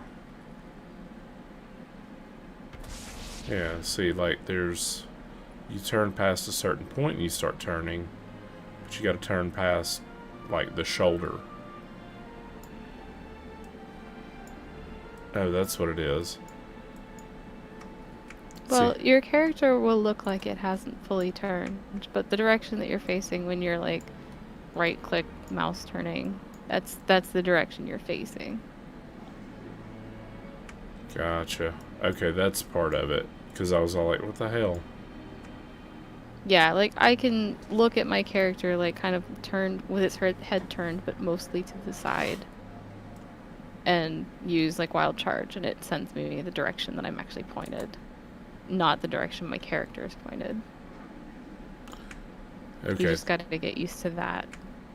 see, like, there's... You turn past a certain point and you start turning, but you gotta turn past, like, the shoulder. Oh, that's what it is. Well, See? your character will look like it hasn't fully turned, but the direction that you're facing when you're, like, right-click mouse turning, that's the direction you're facing. Gotcha. Okay, that's part of it. Because I was all like, what the hell? Yeah, like, I can look at my character, like, kind of turned, with its head turned, but mostly to the side. And use, like, wild charge, and it sends me the direction that I'm actually pointed. Not the direction my character is pointed. Okay. You just gotta get used to that.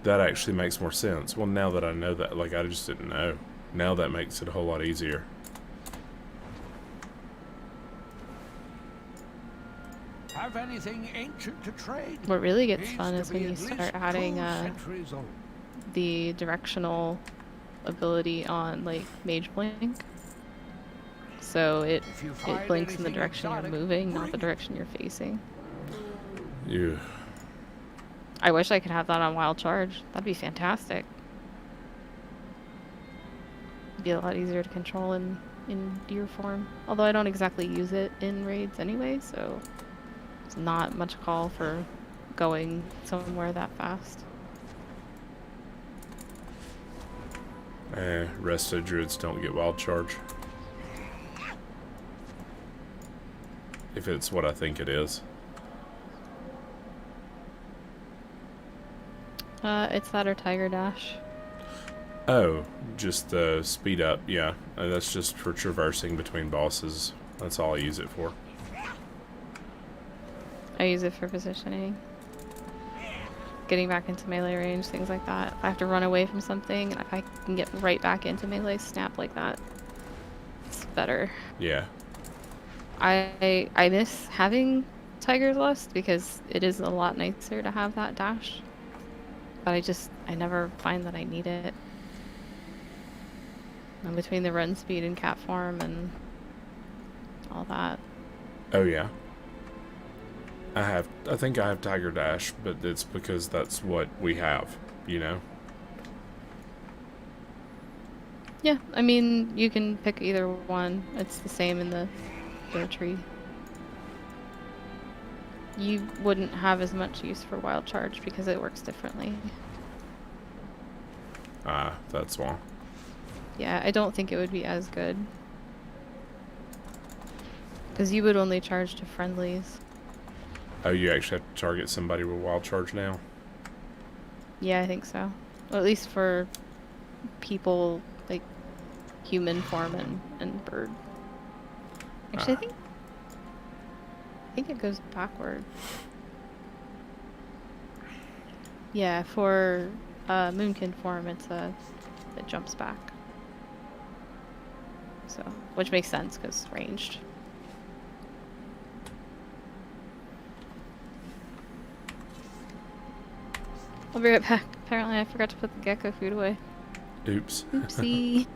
That actually makes more sense. Well, now that I know that, like, I just didn't know. Now that makes it a whole lot easier. Have anything ancient to trade? What really gets Needs fun to is be when you at least start adding 2 centuries old. the directional ability on, like, Mage Blink. So it blinks in the direction you're moving, not the direction you're facing. Yeah. I wish I could have that on Wild Charge. That'd be fantastic. It'd be a lot easier to control in deer form. Although I don't exactly use it in raids anyway, so it's not much call for going somewhere that fast. Resto druids don't get wild charge. If it's what I think it is. It's that or Tiger Dash. Oh, just the speed up, yeah. That's just for traversing between bosses. That's all I use it for. I use it for positioning. Getting back into melee range, things like that. If I have to run away from something, and if I can get right back into melee snap like that, it's better. Yeah. I miss having Tiger's Lust because it is a lot nicer to have that dash. But I never find that I need it. And between the run speed and cat form and all that. Oh yeah. I think I have Tiger Dash, but it's because that's what we have, you know? Yeah, I mean, you can pick either one. It's the same in the tree. You wouldn't have as much use for Wild Charge because it works differently. Ah, that's wrong. Yeah, I don't think it would be as good. Because you would only charge to friendlies. Oh, you actually have to target somebody with wild charge now? Yeah, I think so. Well, at least for people like human form and bird. Actually, I think it goes backward. Yeah, for moonkin form, it jumps back. So, which makes sense because ranged. I'll be right back. Apparently, I forgot to put the gecko food away. Oops. Oopsie.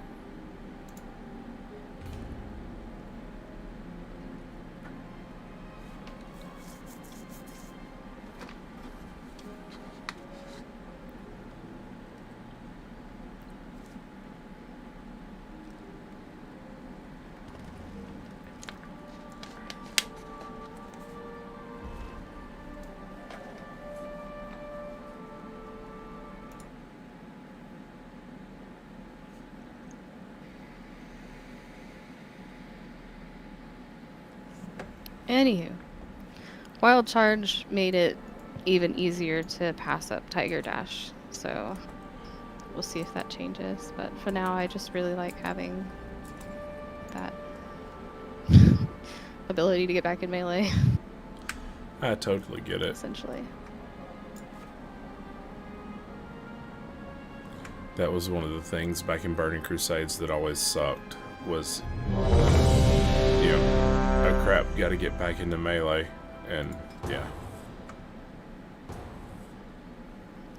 Anywho, Wild Charge made it even easier to pass up Tiger Dash, so we'll see if that changes. But for now, I just really like having that ability to get back in melee. I totally get it. Essentially. That was one of the things back in Burning Crusades that always sucked, was, you know, oh crap, gotta get back into melee, and yeah.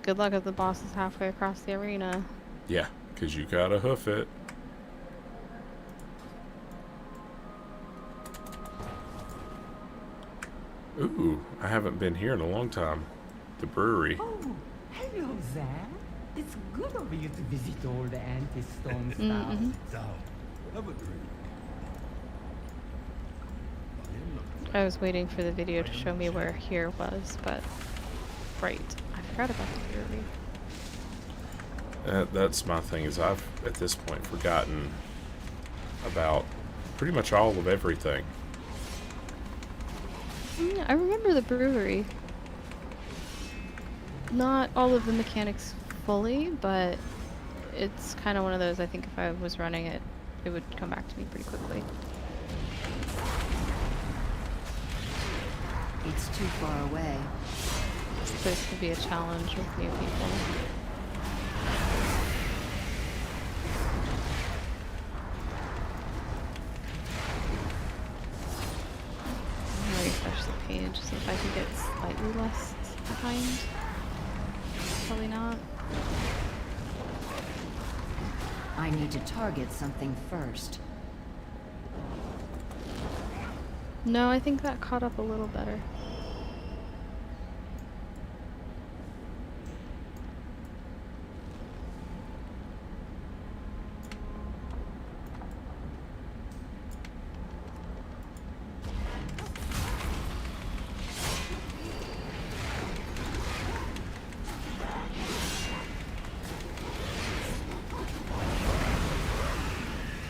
Good luck if the boss is halfway across the arena. Yeah, because you gotta hoof it. Ooh, I haven't been here in a long time. The brewery. Oh, hello there. It's good of you to visit old anti-stone stuff. Have a drink. I was waiting for the video to show me where here was, but right, I forgot about the brewery. That's my thing, is I've, at this point, forgotten about pretty much all of everything. I remember the brewery. Not all of the mechanics fully, but it's kind of one of those, I think if I was running it, it would come back to me pretty quickly. It's too far away. This place could be a challenge with new people. I'm gonna refresh the page, see if I can get slightly less behind. Probably not. I need to target something first. No, I think that caught up a little better.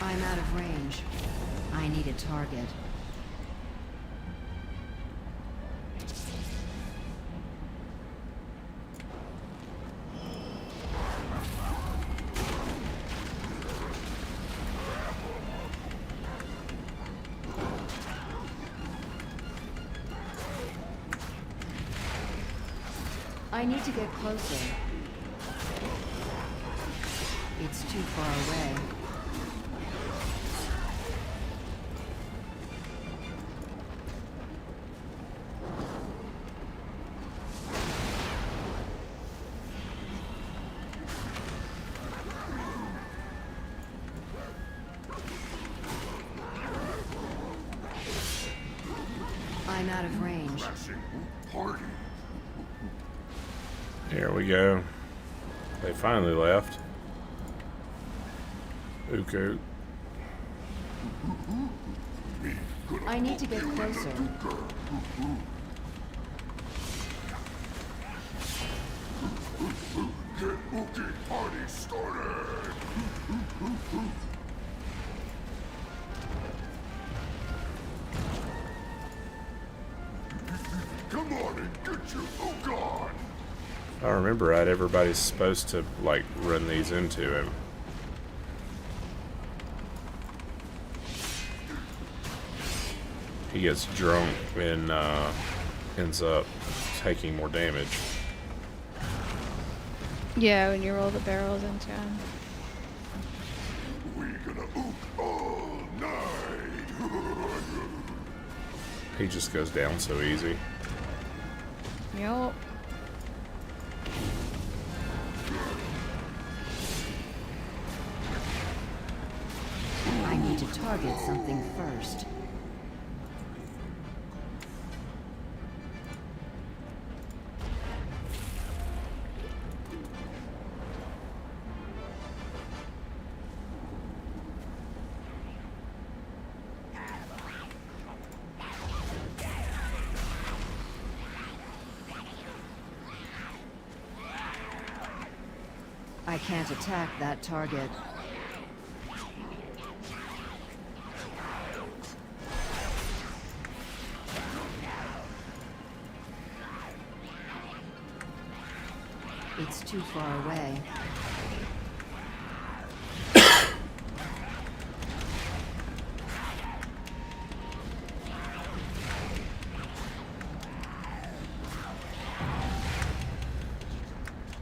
I'm out of range. I need a target. I need to get closer. It's too far away. I'm out of range. Here we go. They finally left. Okay. I need to get closer. Get Mookie party started! Come If I remember right, everybody's supposed to, like, run these into him. He gets drunk and ends up taking more damage. Yeah, when you roll the barrels into him. He just goes down so easy. Yup. I need to target something first. I can't attack that target. It's too far away.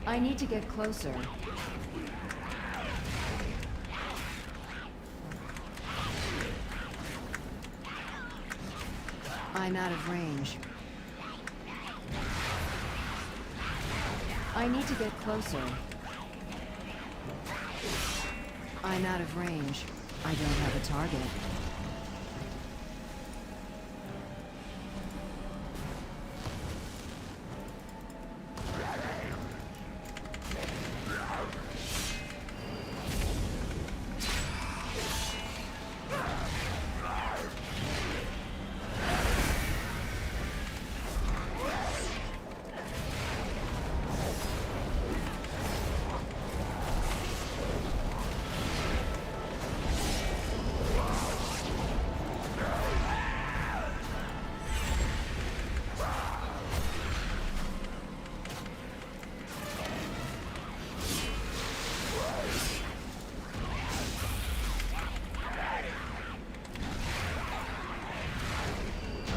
I need to get closer. I'm out of range. I need to get closer. I'm out of range. I don't have a target.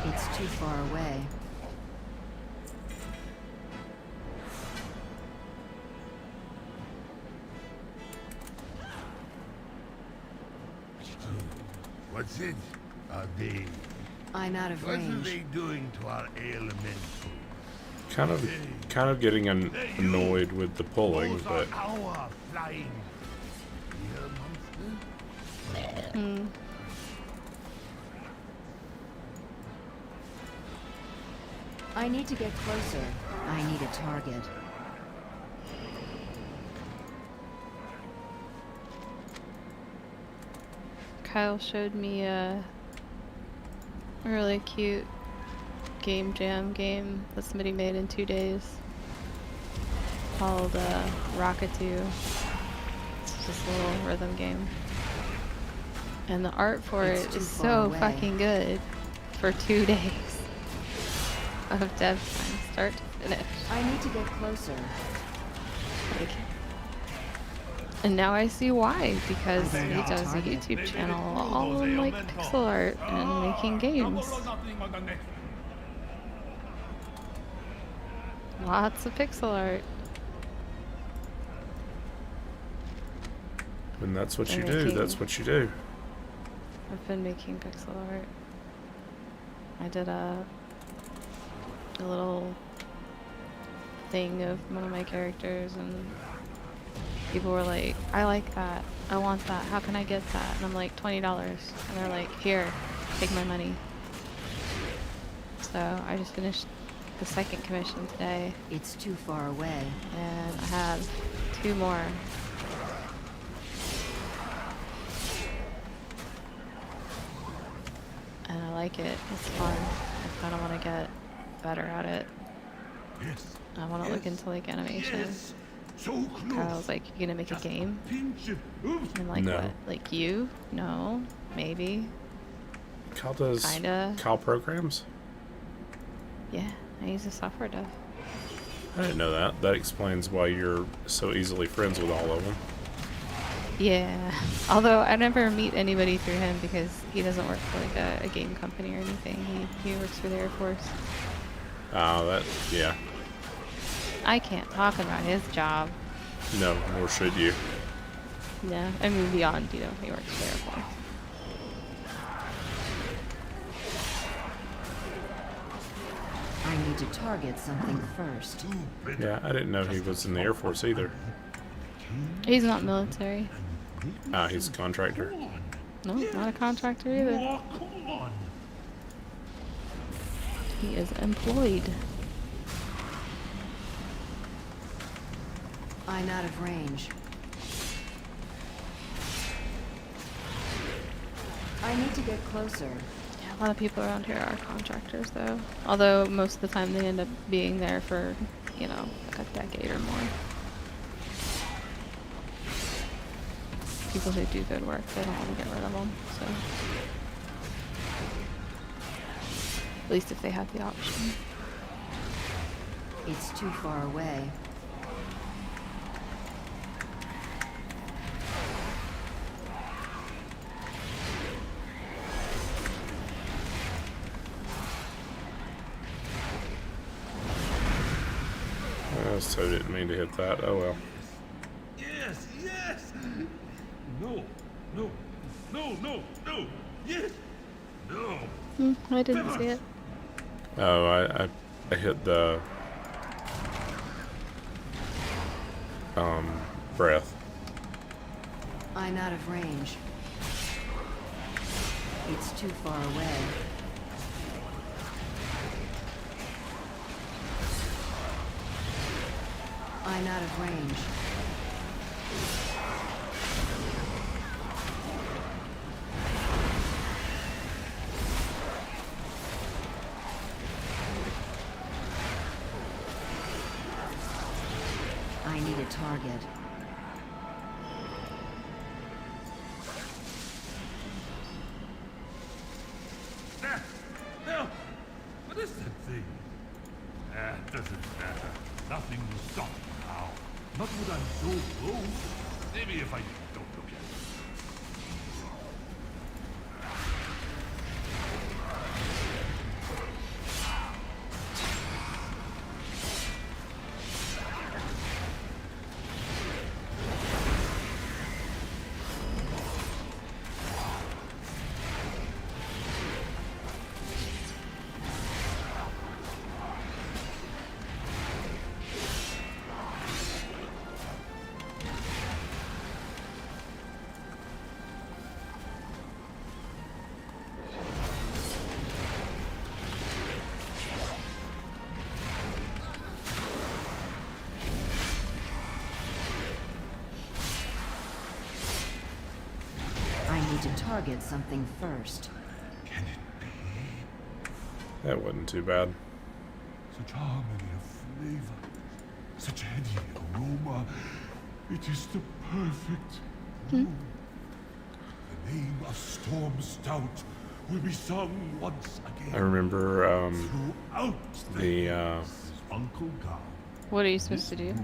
It's too far away. What's it? Are they... I'm out of What are range. they doing to our elemental? Kind of getting annoyed with the pulling, Those but are our flying monster? Hmm. I need to get closer. I need a target. Kyle showed me a really cute game jam game that somebody made in 2 days called Rockatoo. It's just a little rhythm game. And the art for It's it too is far so away. fucking good for 2 days of dev time, start to finish. I need to get closer. Like, and now I see why, because Maybe he I'll does a target. YouTube channel all in like pixel art and making games. Lots of pixel art. when that's what you They're do, making- that's what you do. I've been making pixel art. I did a little thing of one of my characters, and people were like, I like that, I want that, how can I get that? And I'm like, $20. And they're like, here, take my money. So I just finished the second commission today, It's too far away. and I have 2 more. And I like it. It's fun. I kind of want to get better at it. Yes. I want to look into like animation. Yes. So close. Kyle's like, you gonna make a game? Pinch it. Oops. And like, No. what? Like you? No. Maybe. Kyle does. Kinda. Kyle programs. Yeah. He's a software dev. I didn't know that. That explains why you're so easily friends with all of them. Yeah. Although I never meet anybody through him because he doesn't work for like a game company or anything. He works for the Air Force. Yeah. I can't talk about his job. No, nor should you. Yeah, I mean beyond, he works for the Air Force. I need to target something first. Yeah, I didn't know he was in the Air Force either. He's not military. He's a contractor. No, not a contractor either. He is employed. I'm out of range. I need to get closer. Yeah, a lot of people around here are contractors though. Although most of the time they end up being there for, like a decade or more. People who do good work, they don't want to get rid of them, so. At least if they have the option. It's too far away. So didn't mean to hit that. Oh well. Yes, yes! No, no, no, no, no! Yes! No! I didn't see it. Oh, I hit the breath. I'm out of range. It's too far away. I'm out of range. I need a target. No! What is that thing? Doesn't matter. Nothing will stop me now. Not when I'm so close. Maybe if I don't look at it. I need to target something first. Can it be? That wasn't too bad. Such harmony of flavor. Such heady aroma. It is the perfect room. The name of Storm Stout will be sung once again. I remember throughout the Uncle Gar. What are you supposed to do?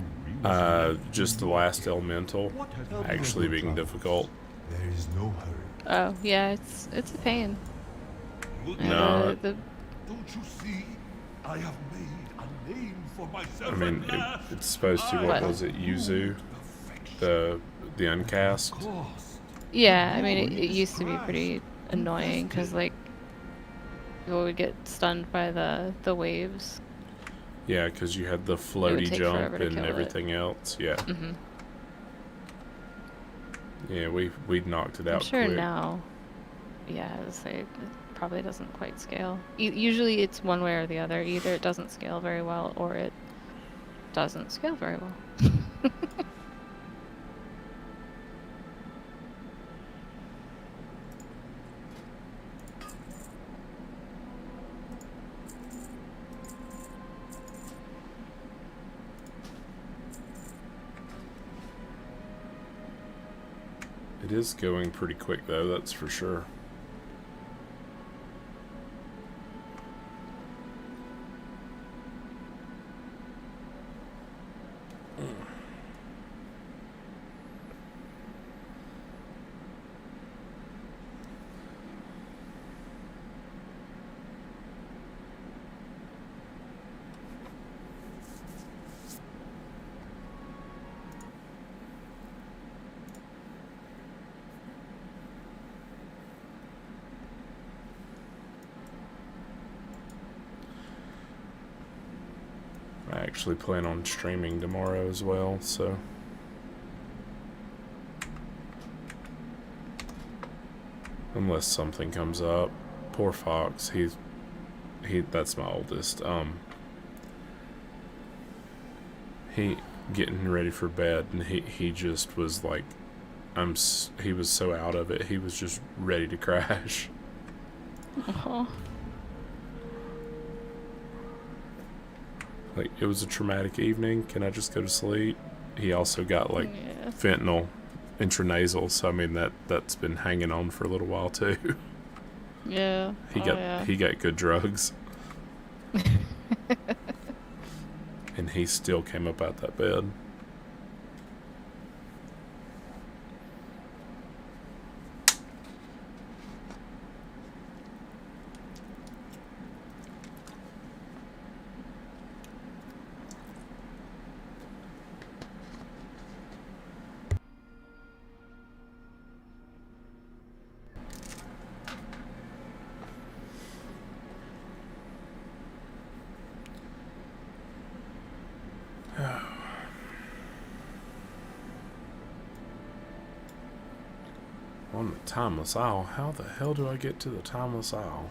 just the last elemental actually being difficult. There is no hurry. Oh, yeah, it's a pain. Look, No. The don't you see? I have made a name for myself. I mean, at last. it's supposed to. What What? was it? Yuzu, the uncast. Cost. Yeah, I mean, it used to be pretty annoying because, like, people would get stunned by the waves. Yeah, because you had the floaty take jump forever to and kill it. everything else. Yeah. Mm-hmm. Yeah, we'd knocked it out I'm sure quick. now, yeah, I would say it probably doesn't quite scale. Usually it's one way or the other. Either it doesn't scale very well or it doesn't scale very well. It is going pretty quick though, that's for sure. I actually plan on streaming tomorrow as well, so unless something comes up. Poor Fox, that's my oldest. He getting ready for bed, and he just was like, he was so out of it, he was just ready to crash. Oh. Like, it was a traumatic evening. Can I just go to sleep? He also got like fentanyl intranasal, so I mean that's been hanging on for a little while too. Yeah. He got good drugs. And he still came up out that bed. On the Timeless Isle. How the hell do I get to the Timeless Isle?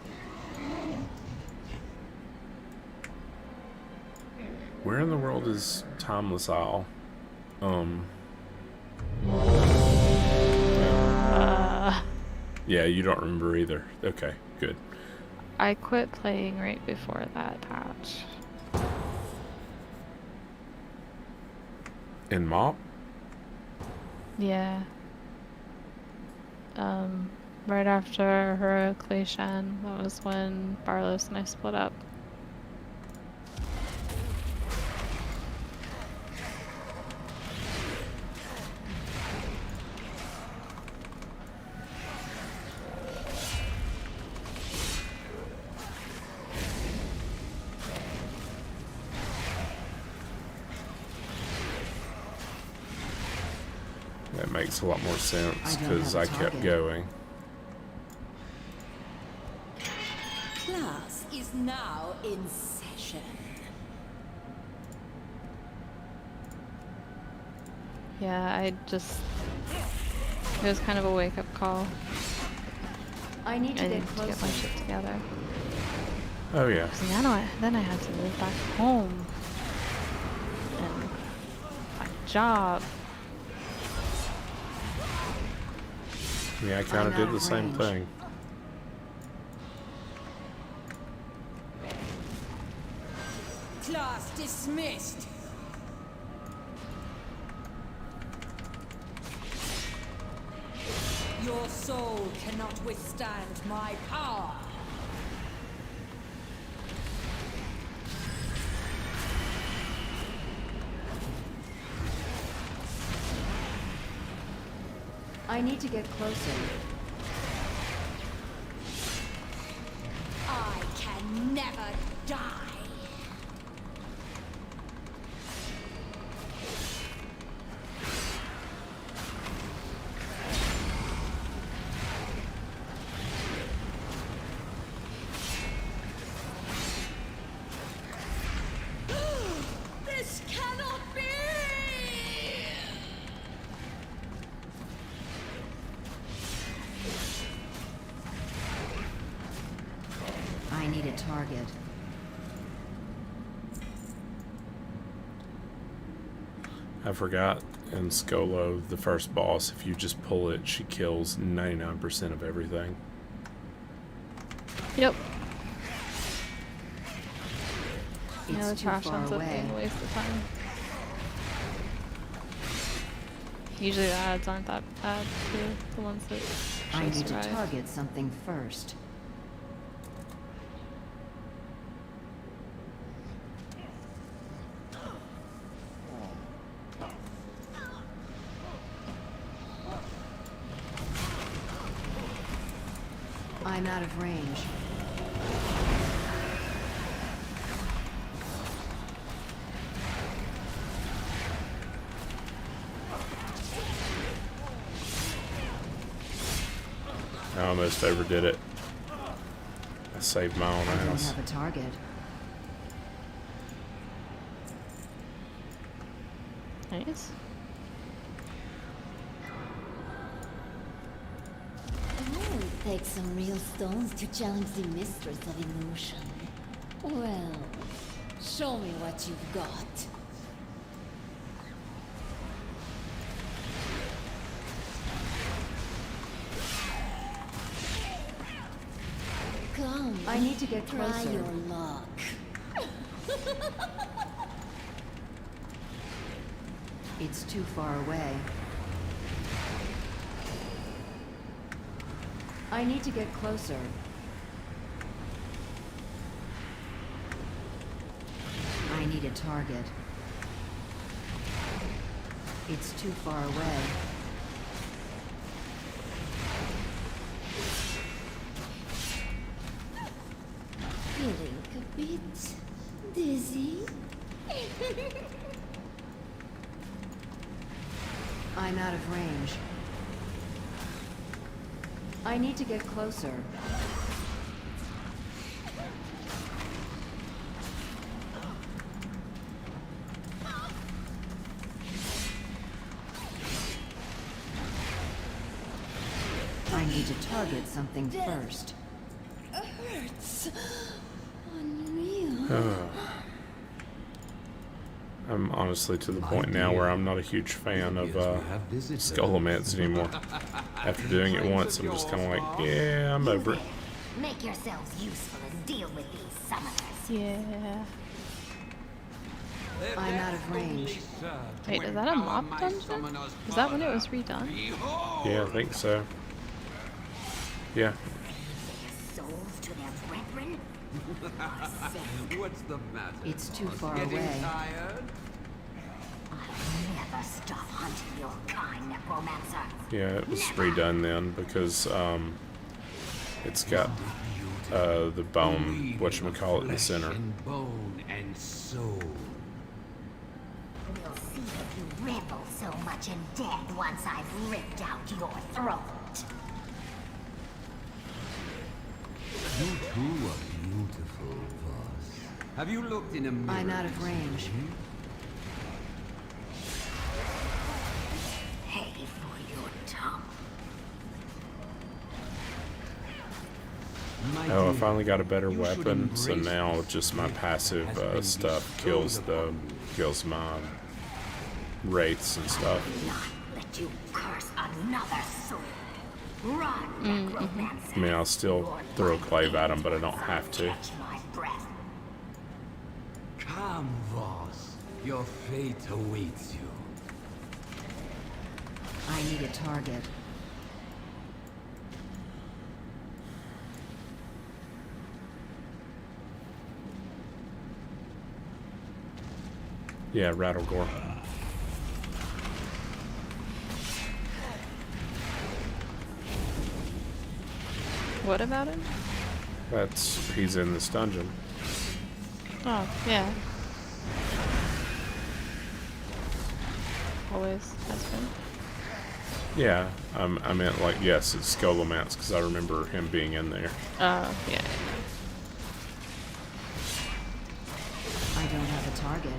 Where in the world is Timeless Isle? Yeah, you don't remember either. Okay, good. I quit playing right before that patch. In Mop? Yeah. Right after Heraclation, that was when Barlos and I split up. That makes a lot more sense because I kept going. Class is now in session. Yeah, it was kind of a wake-up call. I need to I get needed to closer. get my shit together. Oh yeah. 'Cause then I had to move back home. And my job. Yeah, I kind of I'm did out the of same range. thing. Class dismissed. Your soul cannot withstand my power. I need to get closer. I can never die. This cannot be! I need a target. I forgot in Skolo, the first boss, if you just pull it, she kills 99% of everything. Yep. It's Yeah, the too trash far ends up away. being a waste of time. Usually the ads aren't that bad too, the ones that I actually need to survive. target something first. I'm out of range. I almost overdid it. I saved my own I don't ass. have a target. Nice. Oh, it takes some real stones to challenge the mistress of illusion. Well, show me what you've got. Come, I need to get try closer. your luck. It's too far away. I need to get closer. I need a target. It's too far away. Feeling a bit dizzy? I'm out of range. I need to get closer. I need to target something first. Hurts. Unreal. I'm honestly to the point now where I'm not a huge fan of Skullomance anymore. After doing it once, I'm just kind of like, yeah, I'm over it. Make yourselves useful and deal with these summoners. Yeah. I'm out of range. Wait, is that a mob dungeon? Is that when it was redone? Yeah, I think so. Yeah. Souls to their brethren? What's the matter? It's too boss? far Getting away. tired? I'll never stop hunting your kind, necromancer. Yeah, it was redone then because it's got the bone, whatchamacallit, in the center. And bone and soul. We'll see if you revel so much in death once I've ripped out your throat. You too are beautiful, boss. Have you looked in a mirror? I'm out of range. Pay for your tongue. My Oh, I dear, finally got a better you should weapon, so embrace now what just my has passive been stuff bestowed kills my wraiths and stuff. Not let you curse another soul. Run, necromancer. I mean, I'll still throw a clave at them, but I don't have to. Catch my breath. Come, boss. Your fate awaits you. I need a target. Yeah, Rattlegore. What about him? He's in this dungeon. Oh, yeah. Always has been. Yeah, I meant like, yes, it's Skullomance, because I remember him being in there. Yeah. I don't have a target.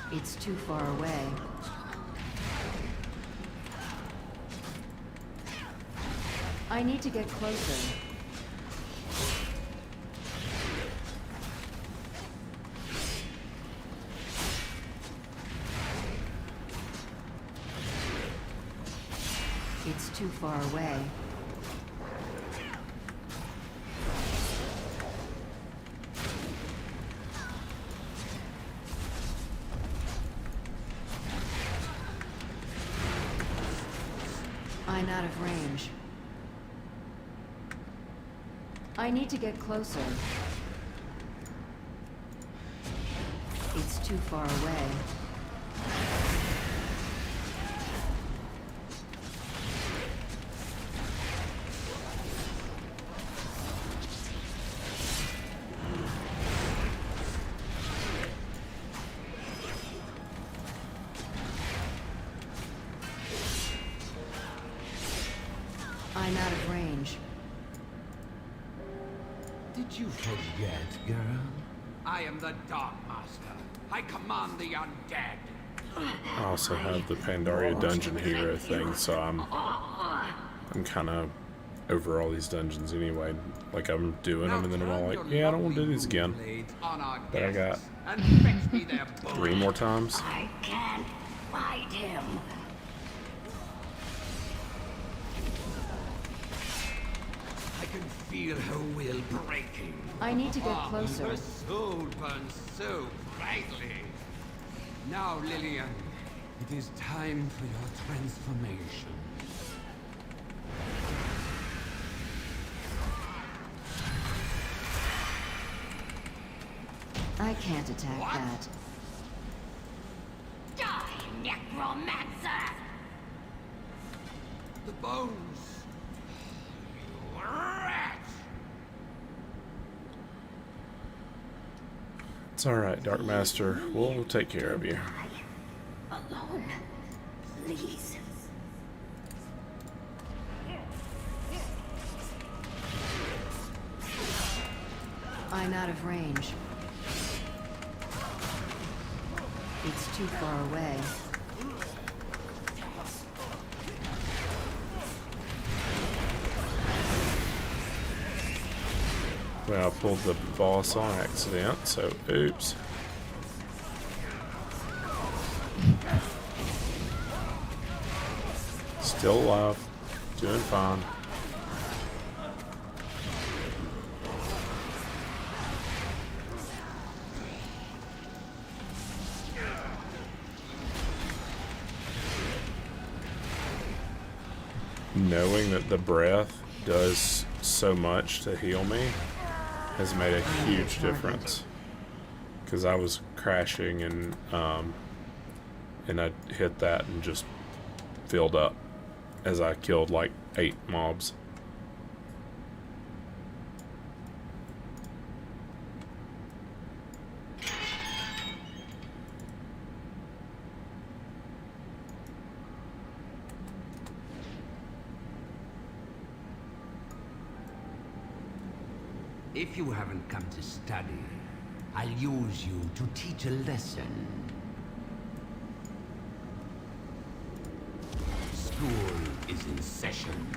It's too far away. I need to get closer. It's too far away. I'm out of range. I need to get closer. It's too far away. Did you forget, girl? I am the Dark Master. I command the undead. I also have the Pandaria Dungeon Hero thing, so I'm kind of over all these dungeons anyway. Like, I'm doing them, and then I'm all like, yeah, I don't want to do these again. But I got 3 more times. I can't fight him. I can feel her will breaking. I need to get closer. Her soul burns so brightly. Now, Lillian, it is time for your transformation. I can't attack What? that. Die, necromancer! The bones. You rat! It's alright, Dark Master. We'll take care of you. Alone, please. I'm out of range. It's too far away. Well, I pulled the boss on accident, so oops. Still alive. Doing fine. Knowing that the breath does so much to heal me has made a huge difference. Because I was crashing and I hit that and just filled up as I killed like 8 mobs. If you haven't come to study, I'll use you to teach a lesson. School is in session.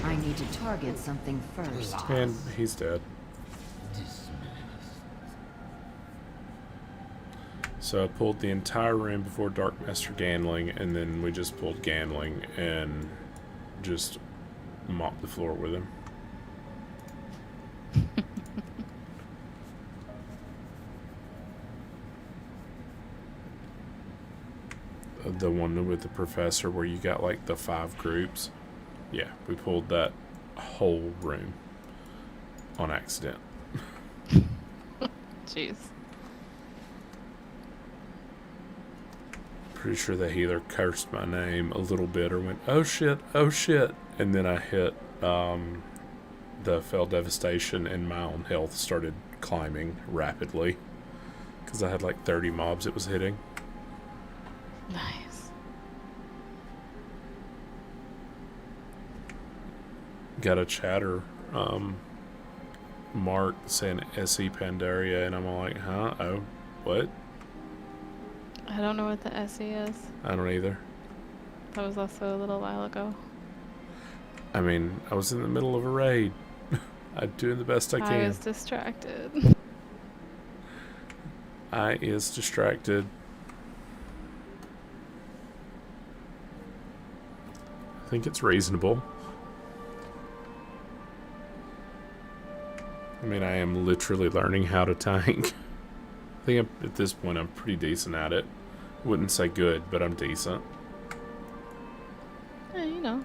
I need to target something first. And he's dead. So I pulled the entire room before Dark Master Gandling, and then we just pulled Gandling and just mopped the floor with him. The one with the professor where you got like the 5 groups. Yeah, we pulled that whole room on accident. Jeez. Pretty sure the healer cursed my name a little bit or went, oh shit, and then I hit the Fell Devastation and my own health started climbing rapidly because I had like 30 mobs it was hitting. Nice. Got a chatter mark saying SE Pandaria, and I'm all like, huh? Oh, what? I don't know what the SE is. I don't either. That was also a little while ago. I mean, I was in the middle of a raid. I'm doing the best I can. I was distracted. I is distracted. I think it's reasonable. I mean, I am literally learning how to tank. I think at this point I'm pretty decent at it. Wouldn't say good, but I'm decent. Yeah, you know.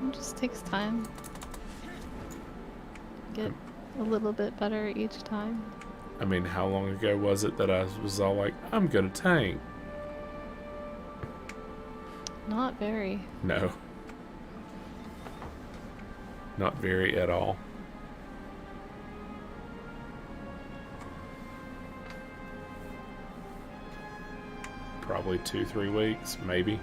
It just takes time. Get a little bit better each time. I mean, how long ago was it that I was all like, I'm gonna tank? Not very. No. Not very at all. Probably 2-3 weeks, maybe.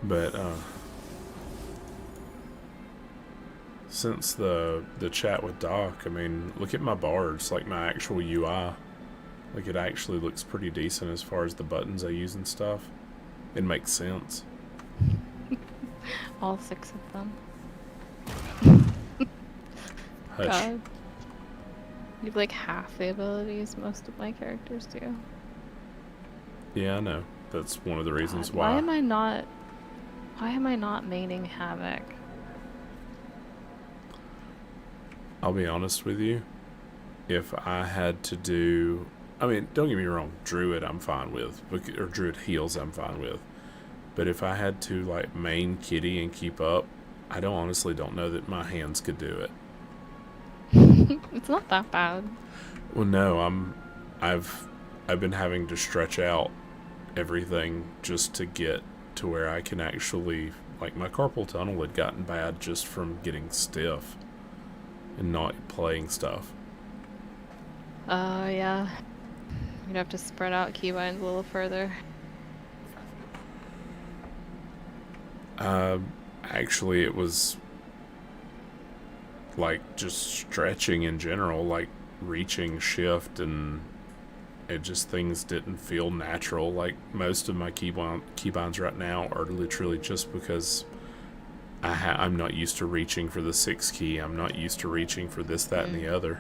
But since the chat with Doc, I mean, look at my bars, like my actual UI. Like, it actually looks pretty decent as far as the buttons I use and stuff. It makes sense. All 6 of them. Hush. God. You have like half the abilities most of my characters do. Yeah, I know. That's one of the reasons God, why. Why am I not maining Havoc? I'll be honest with you. If I had to do... I mean, don't get me wrong. Druid I'm fine with. Or Druid heals I'm fine with. But if I had to, like, main Kitty and keep up, I honestly don't know that my hands could do it. It's not that bad. Well, no, I've been having to stretch out everything just to get to where I can actually, like, my carpal tunnel had gotten bad just from getting stiff and not playing stuff. Yeah. You'd have to spread out keybinds a little further. Actually, it was like just stretching in general, like reaching shift, and it just, things didn't feel natural. Like, most of my keybinds right now are literally just because I'm not used to reaching for the 6 key. I'm not used to reaching for this, that, and the other.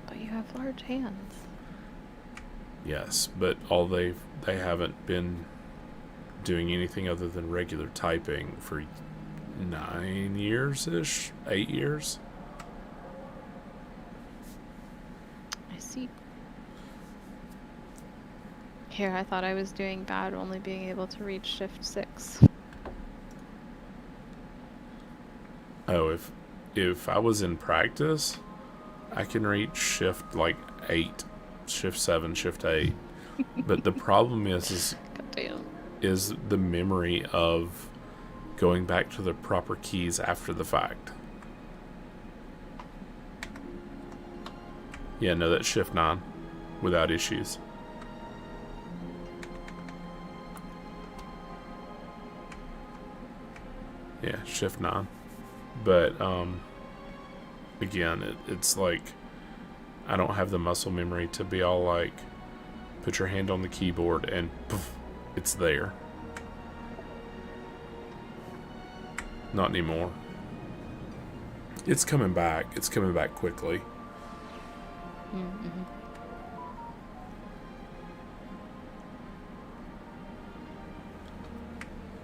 But you have large hands. Yes, but they haven't been doing anything other than regular typing for 9 years-ish, 8 years. I see. Here, I thought I was doing bad only being able to reach shift 6. Oh, if I was in practice, I can reach shift like 8, shift 7, shift 8. But the problem is Goddamn. is the memory of going back to the proper keys after the fact. Yeah, no, that's shift 9 without issues. Yeah, shift 9. But again, it's like I don't have the muscle memory to be all like, put your hand on the keyboard and poof, it's there. Not anymore. It's coming back. It's coming back quickly. Mm-hmm.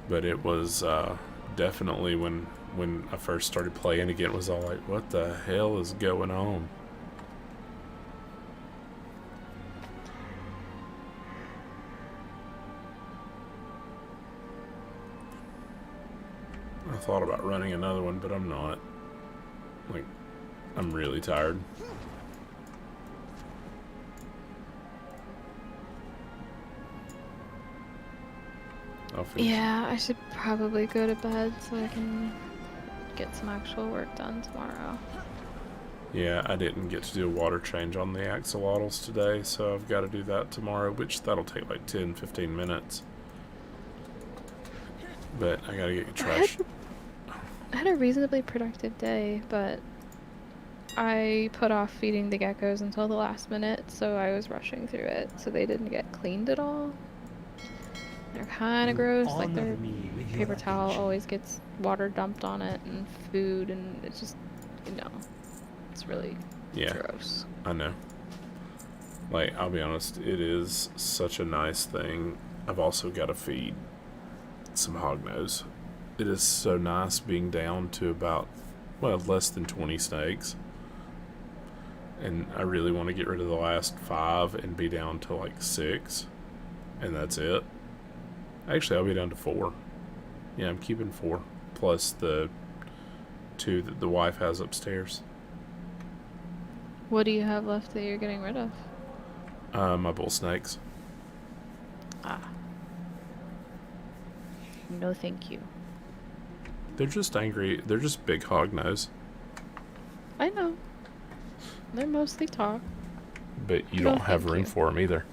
But it was definitely when I first started playing again, it was all like, what the hell is going on? I thought about running another one, but I'm not. Like, I'm really tired. I'll finish. Yeah, I should probably go to bed so I can get some actual work done tomorrow. Yeah, I didn't get to do a water change on the axolotls today, so I've got to do that tomorrow, which that'll take like 10-15 minutes. But I gotta get trash. I had a reasonably productive day, but I put off feeding the geckos until the last minute, so I was rushing through it, so they didn't get cleaned at all. They're kind of gross, like their paper towel always gets water dumped on it and food, and it's just, you know, it's really gross. I know. Like, I'll be honest, it is such a nice thing. I've also got to feed some hognose it is so nice being down to about, well, less than 20 snakes. And I really want to get rid of the last 5 and be down to like 6. And that's it. Actually, I'll be down to 4. Yeah, I'm keeping 4. Plus the 2 that the wife has upstairs. What do you have left that you're getting rid of? My bull snakes. Ah. No thank you. They're just angry. They're just big hognose. I know. They're mostly talk. But you No, don't have thank room you. for them either.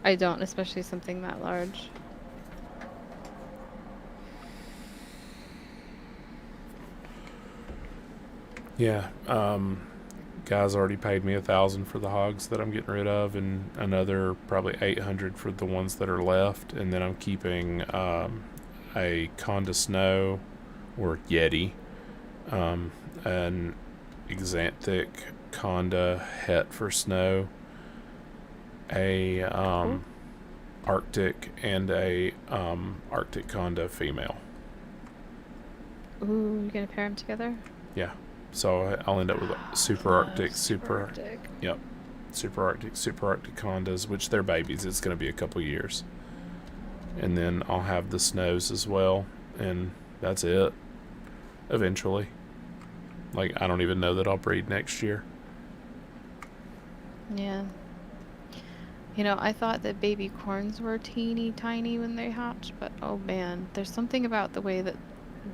I don't, especially something that large. Yeah, guys already paid me $1,000 for the hogs that I'm getting rid of, and another probably $800 for the ones that are left, and then I'm keeping a Conda Snow or Yeti, an Exanthic Conda Het for snow, a Arctic, and a Arctic Conda female. Ooh, you're gonna pair them together? Yeah. So I'll end up with super Arctic, super Arctic. Yep. Super Arctic Condas, which they're babies. It's going to be a couple years. And then I'll have the snows as well. And that's it. Eventually. Like, I don't even know that I'll breed next year. Yeah. You know, I thought that baby corns were teeny tiny when they hatch, but oh man, there's something about the way that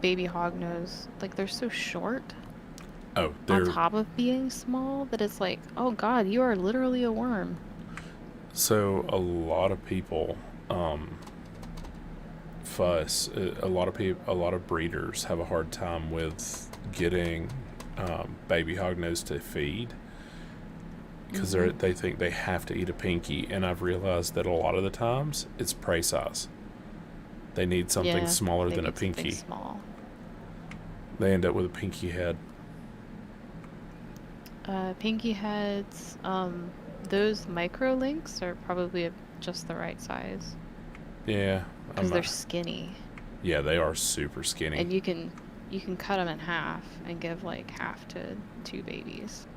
baby hognose, like they're so short. Oh, On they're... top of being small, that it's like, oh god, you are literally a worm. So, a lot of people, fuss. A lot of breeders have a hard time with getting baby hognose to feed. Because they think they have to eat a pinky, and I've realized that a lot of the times it's prey size. They need something smaller than a pinky. Small. They end up with a pinky head. Pinky heads, those micro links are probably just the right size. Yeah. Because they're skinny. Yeah, they are super skinny. And you can cut them in half and give like half to 2 babies.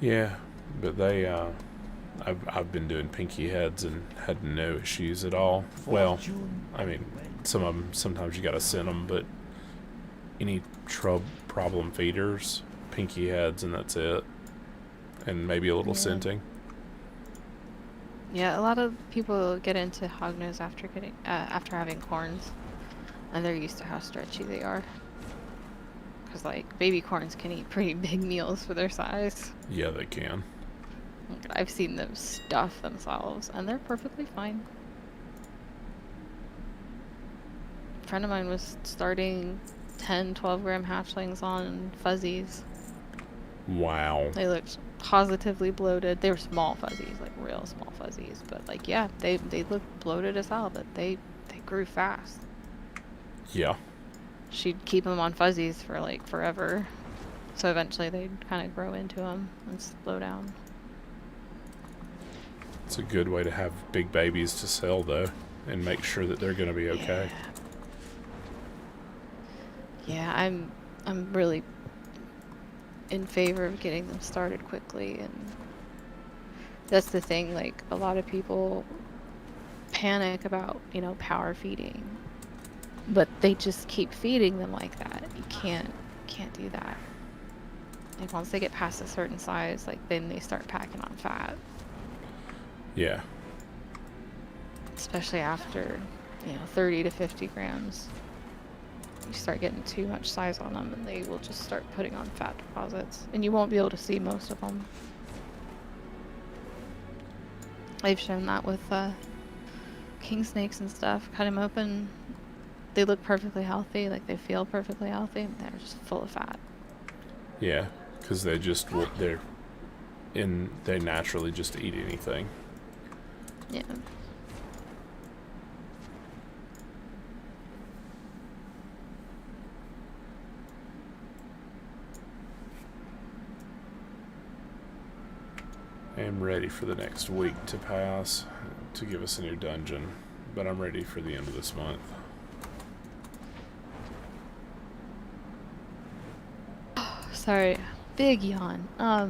Yeah, but they, I've been doing pinky heads and had no issues at all. Well, I mean, some of them, sometimes you gotta send them, but any problem feeders, pinky heads, and that's it. And maybe a little scenting. Yeah, a lot of people get into hognose after having corns, and they're used to how stretchy they are. Because like baby corns can eat pretty big meals for their size. Yeah, they can. I've seen them stuff themselves, and they're perfectly fine. A friend of mine was starting 10, 12-gram hatchlings on fuzzies. Wow. They looked positively bloated. They were small fuzzies, like real small fuzzies, but like yeah, they looked bloated as hell, but they grew fast. Yeah. She'd keep them on fuzzies for like forever, so eventually they'd kind of grow into them and slow down. It's a good way to have big babies to sell, though, and make sure that they're going to be okay. Yeah, I'm really in favor of getting them started quickly, and that's the thing, like a lot of people panic about, you know, power feeding, but they just keep feeding them like that. You can't do that. Like once they get past a certain size, like then they start packing on fat. Yeah. Especially after, you know, 30 to 50 grams. You start getting too much size on them and they will just start putting on fat deposits. And you won't be able to see most of them. I've shown that with king snakes and stuff. Cut them open. They look perfectly healthy. Like they feel perfectly healthy. But they're just full of fat. Yeah, because they naturally just eat anything. Yeah. I am ready for the next week to pass to give us a new dungeon. but I'm ready for the end of this month. Sorry, big yawn. Yeah,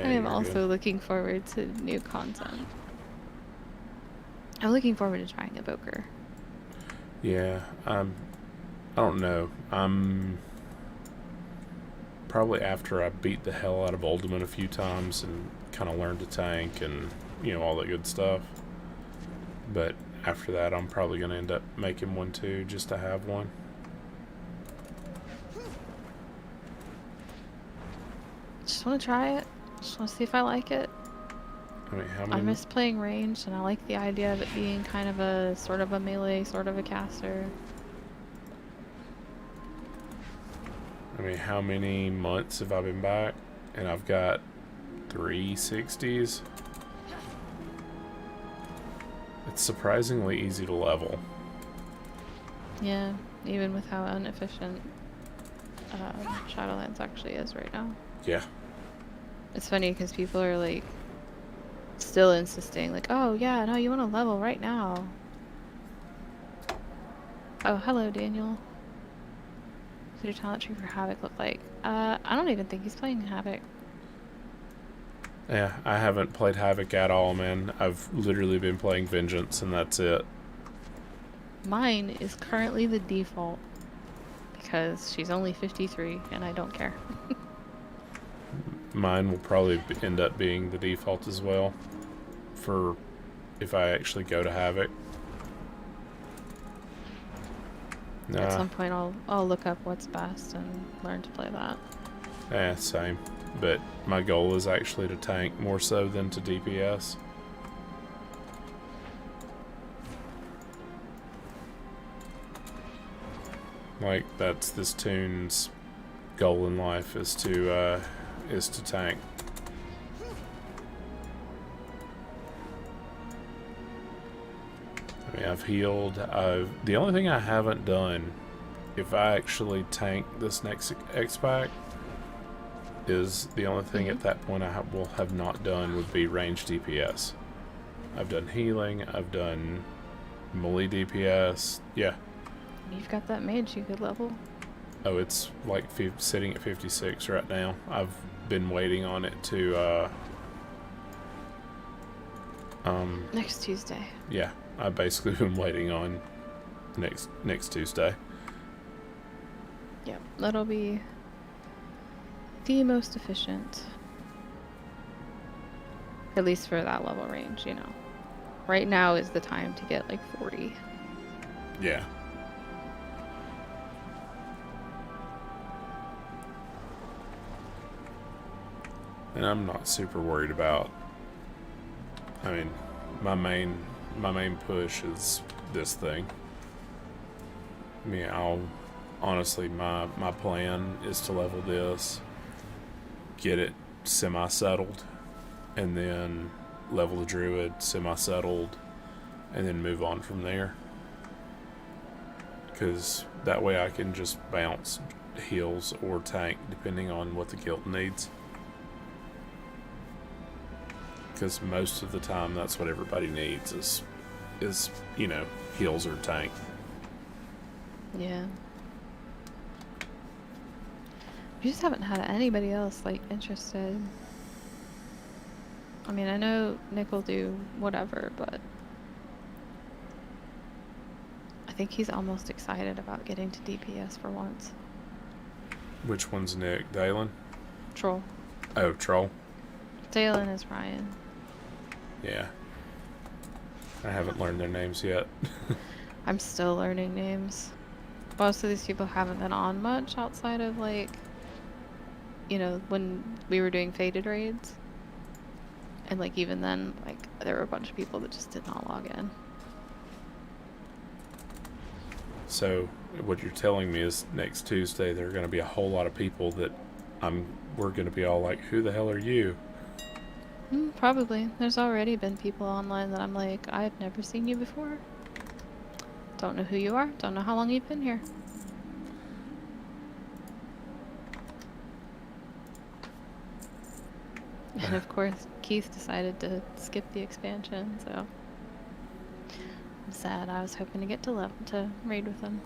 I am you're also good. looking forward to new content. I'm looking forward to trying Evoker. Yeah, I don't know. I'm probably after I beat the hell out of Ultimate a few times and kind of learned to tank and, you know, all that good stuff. But after that, I'm probably going to end up making one too, just to have one. Just want to try it. Just want to see if I like it. I mean, how I many? miss playing ranged, and I like the idea of it being kind of a sort of a melee, sort of a caster. I mean, how many months have I been back? And I've got 360s. It's surprisingly easy to level. Yeah, even with how inefficient Shadowlands actually is right now. Yeah. It's funny because people are like still insisting, like, oh yeah, no, you want to level right now. Oh, hello, Daniel. What does your talent tree for Havoc look like? I don't even think he's playing Havoc. Yeah, I haven't played Havoc at all, man. I've literally been playing Vengeance, and that's it. Mine is currently the default because she's only 53 and I don't care. Mine will probably end up being the default as well, for if I actually go to Havoc. At Nah, some point I'll look up what's best and learn to play that. same. But my goal is actually to tank more so than to DPS. Like, that's this tune's goal in life, is to tank. I mean, I've healed. The only thing I haven't done, if I actually tank this next X-Pack, is the only thing at that point I will have not done would be range DPS. I've done healing, I've done melee DPS, yeah. You've got that mage you could level. Oh, it's like sitting at 56 right now. I've been waiting on it to, Next Tuesday. yeah, I've basically been waiting on next Tuesday. Yep, that'll be the most efficient. At least for that level range, you know. Right now is the time to get like 40. Yeah. And I'm not super worried about, I mean, my main push is this thing. I mean, honestly, my plan is to level this, get it semi-settled, and then level the druid semi-settled, and then move on from there. Because that way I can just bounce heals or tank depending on what the guild needs. Because most of the time that's what everybody needs is you know, heals or tank. Yeah. We just haven't had anybody else like interested. I mean, I know Nick will do whatever, but I think he's almost excited about getting to DPS for once. Which one's Nick? Dalen? Troll. Oh, Troll. Dalen is Ryan. Yeah. I haven't learned their names yet. I'm still learning names. Most of these people haven't been on much outside of like, you know, when we were doing faded raids. And like even then, like there were a bunch of people that just did not log in. So what you're telling me is next Tuesday there are going to be a whole lot of people that we're going to be all like, who the hell are you? Probably. There's already been people online that I'm like, I've never seen you before. Don't know who you are. Don't know how long you've been here. And of course, Keith decided to skip the expansion, so I'm sad. I was hoping to get to raid with him.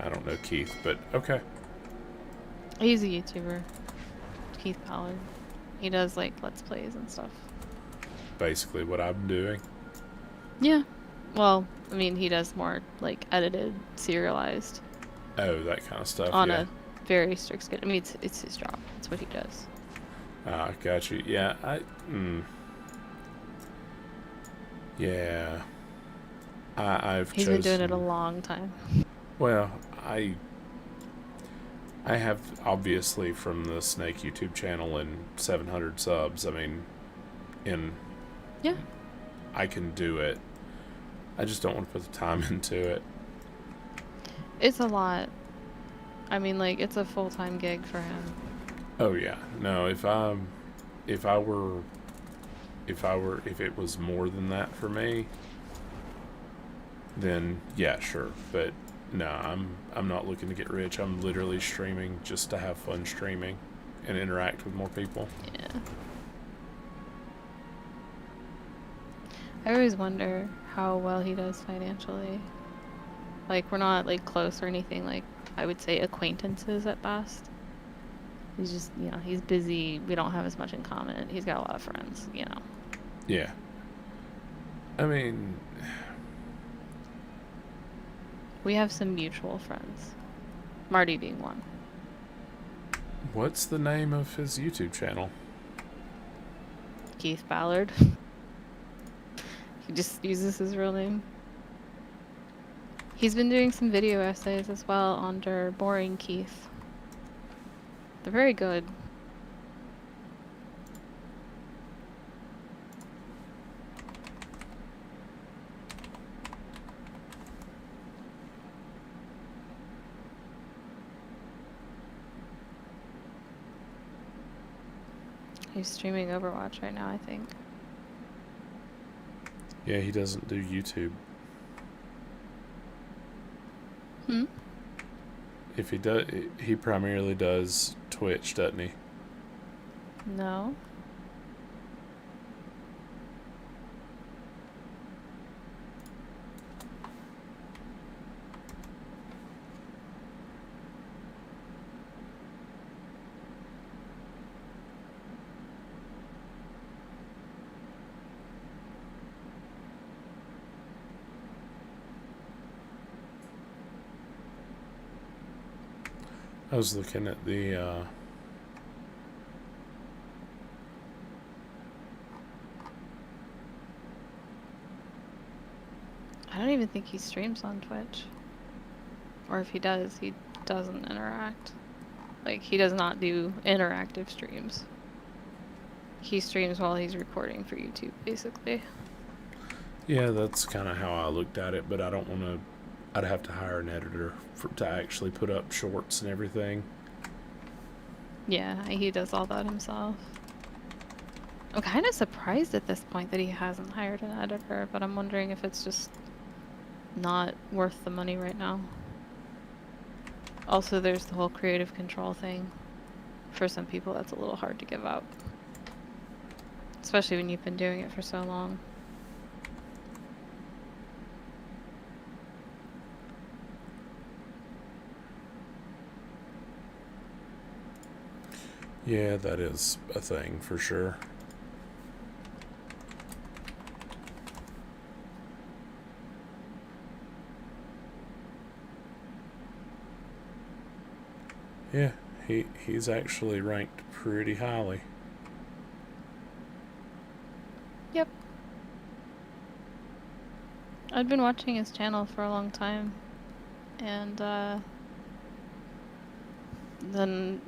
I don't know Keith, but okay. He's a YouTuber, Keith Ballard. He does like Let's Plays and stuff. Basically what I'm doing. Yeah. Well, I mean, he does more like edited, serialized. Oh, that kind of stuff. On yeah. a very strict schedule. I mean, it's his job. It's what he does. Ah, got you. Yeah, Yeah. I've He's chosen... been doing it a long time. Well, I have, obviously, from the Snake YouTube channel and 700 subs, I mean, Yeah. I can do it. I just don't want to put the time into it. It's a lot. I mean, like, it's a full-time gig for him. Oh yeah. No, if it was more than that for me, then yeah, sure. But no, I'm not looking to get rich. I'm literally streaming just to have fun streaming and interact with more people. Yeah. I always wonder how well he does financially. Like, we're not, like, close or anything. Like, I would say acquaintances at best. He's just, you know, he's busy. We don't have as much in common. He's got a lot of friends, you know. Yeah. I mean... We have some mutual friends. Marty being one. What's the name of his YouTube channel? Keith Ballard. He just uses his real name. He's been doing some video essays as well under Boring Keith. They're very good. He's streaming Overwatch right now, I think. Yeah, he doesn't do YouTube. If he does, he primarily does Twitch, doesn't he? No. I was looking at the I don't even think he streams on Twitch. Or if he does, he doesn't interact. Like, he does not do interactive streams. He streams while he's recording for YouTube, basically. Yeah, that's kind of how I looked at it, but I don't want to... I'd have to hire an editor to actually put up shorts and everything. Yeah, he does all that himself. I'm kind of surprised at this point that he hasn't hired an editor, but I'm wondering if it's just not worth the money right now. Also, there's the whole creative control thing. For some people, that's a little hard to give up. Especially when you've been doing it for so long. Yeah, that is a thing for sure. Yeah, he's actually ranked pretty highly. Yep. I'd been watching his channel for a long time. And, then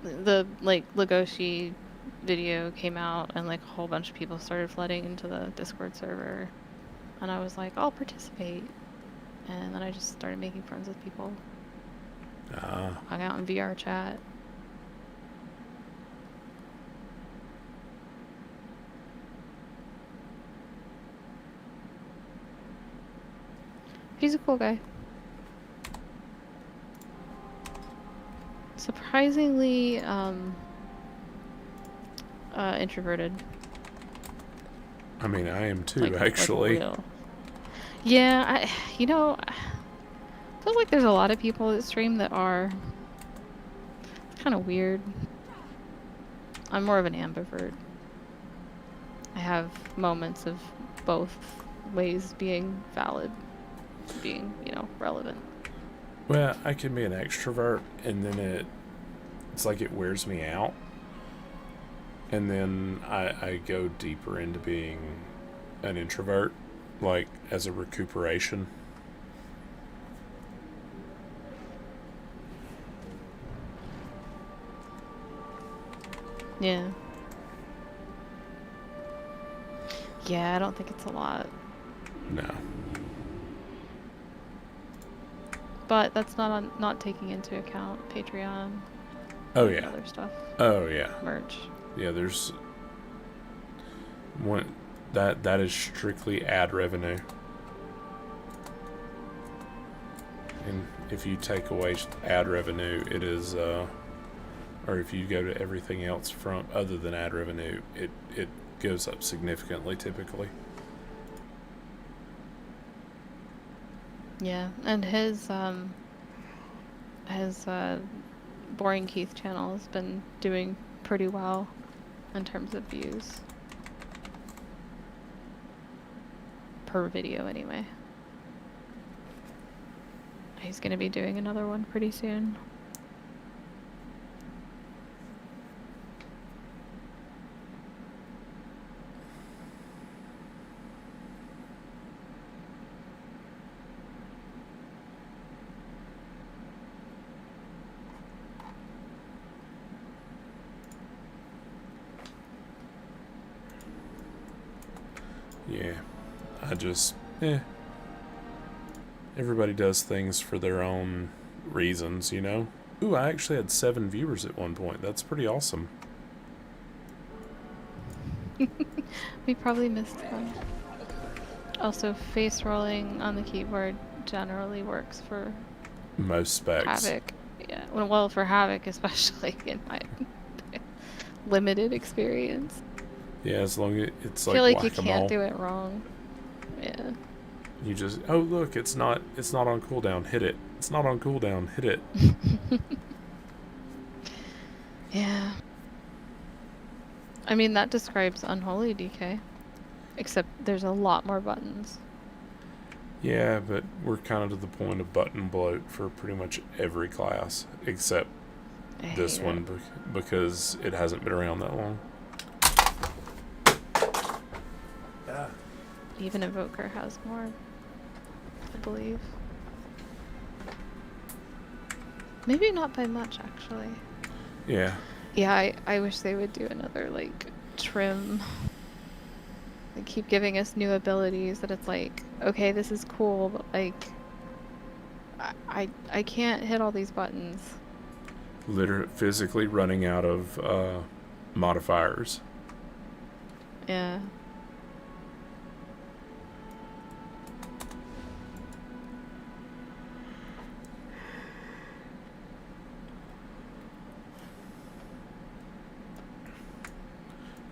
the, like, Legoshi video came out and, like, a whole bunch of people started flooding into the Discord server. And I was like, I'll participate. And then I just started making friends with people. Hung out in VR chat. He's a cool guy. surprisingly introverted. I mean, I am too, Like actually. real. Yeah, you know, I feel like there's a lot of people that stream that are. It's kind of weird. I'm more of an ambivert. I have moments of both ways being valid, being, you know, relevant. Well, I can be an extrovert, and then it's like it wears me out. And then I go deeper into being an introvert, like as a recuperation. Yeah. Yeah, I don't think it's a lot. No. But that's not taking into account Patreon. Oh, and yeah. Other stuff. Oh, yeah. Merch. Yeah, there's one that is strictly ad revenue. And if you take away ad revenue, it is or if you go to everything else from other than ad revenue, it goes up significantly typically. Yeah, and his Boring Keith channel has been doing pretty well in terms of views. Per video, anyway. He's gonna be doing another one pretty soon. Yeah, I just, everybody does things for their own reasons, you know? Ooh, I actually had 7 viewers at one point. That's pretty awesome. We probably missed one. Also, face rolling on the keyboard generally works for Most specs. Havoc. Yeah, well, for Havoc especially, in my limited experience. Yeah, as long as it's like I feel like you whack-a-mole. can't do it wrong. Yeah. You just, oh look, it's not on cooldown, hit it. It's not on cooldown, hit it. Yeah. I mean, that describes Unholy DK. Except there's a lot more buttons. Yeah, but we're kind of to the point of button bloat for pretty much every class, except this one because it hasn't been around that long. Even Evoker has more, I believe. Maybe not by much, actually. Yeah. Yeah, I wish they would do another, like, trim. They keep giving us new abilities that it's like, okay, this is cool, but, like, I can't hit all these buttons. Literally physically running out of modifiers. Yeah.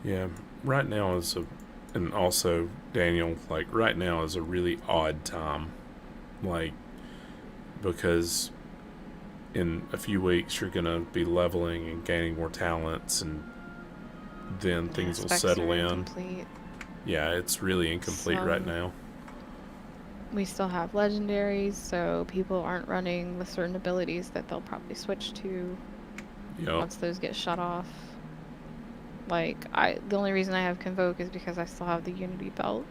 Yeah, right now is and also Daniel, like right now is a really odd time, like because in a few weeks you're gonna be leveling and gaining more talents, and then things will settle in. Incomplete. Yeah, it's really incomplete right now. We still have legendaries, so people aren't running with certain abilities that they'll probably switch to once those get shut off. Like, the only reason I have Convoke is because I still have the Unity belt.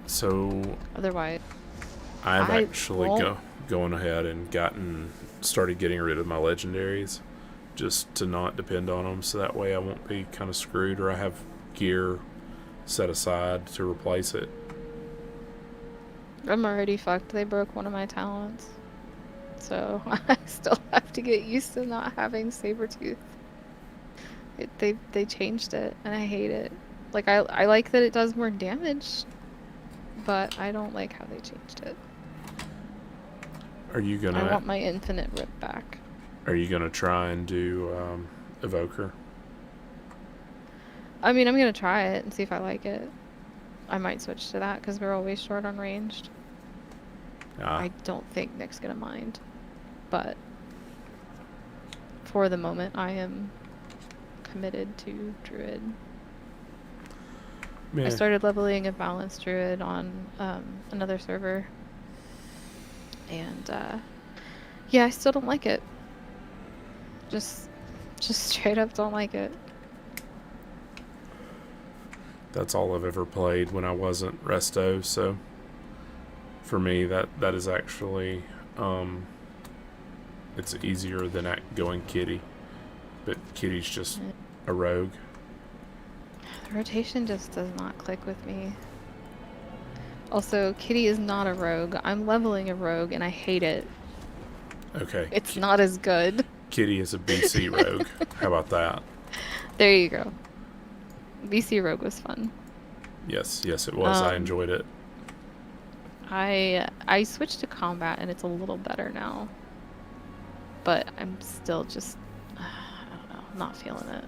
So otherwise, I've actually going ahead and started getting rid of my legendaries, just to not depend on them, so that way I won't be kind of screwed, or I have gear set aside to replace it. I'm already fucked. They broke one of my talents, so I still have to get used to not having Sabretooth. They changed it, and I hate it. Like, I like that it does more damage, but I don't like how they changed it. Are you gonna... I want my infinite rip back. Are you gonna try and do Evoker? I mean, I'm gonna try it and see if I like it. I might switch to that because we're always short on ranged. I don't think Nick's gonna mind, but for the moment, I am committed to Druid. Yeah. I started leveling a balanced Druid on another server, and yeah, I still don't like it. Just straight up don't like it. That's all I've ever played when I wasn't resto, so for me that is actually it's easier than going Kitty, but Kitty's just a rogue. The rotation just does not click with me. Also, Kitty is not a rogue. I'm leveling a rogue and I hate it. Okay. It's not as good. Kitty is a BC rogue. How about that? There you go. BC rogue was fun. Yes, it was. I enjoyed it. I switched to combat and it's a little better now. But I'm still just, I don't know, not feeling it.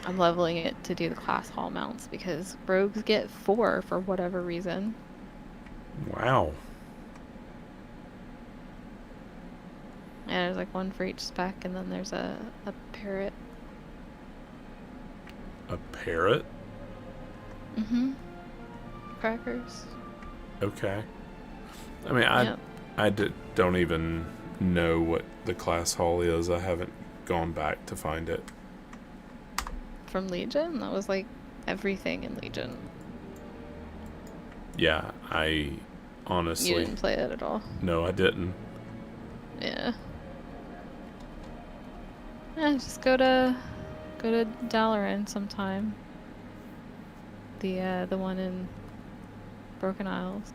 I'm leveling it to do the class hall mounts because rogues get 4 for whatever reason. Wow. Yeah, there's like 1 for each spec, and then there's a parrot. A parrot? Mm-hmm. Crackers. Okay. I mean, don't even know what the class hall is. I haven't gone back to find it. From Legion? That was like everything in Legion. Yeah, I honestly... You didn't play it at all? No, I didn't. Yeah. Yeah, just go to Dalaran sometime. The one in Broken Isles.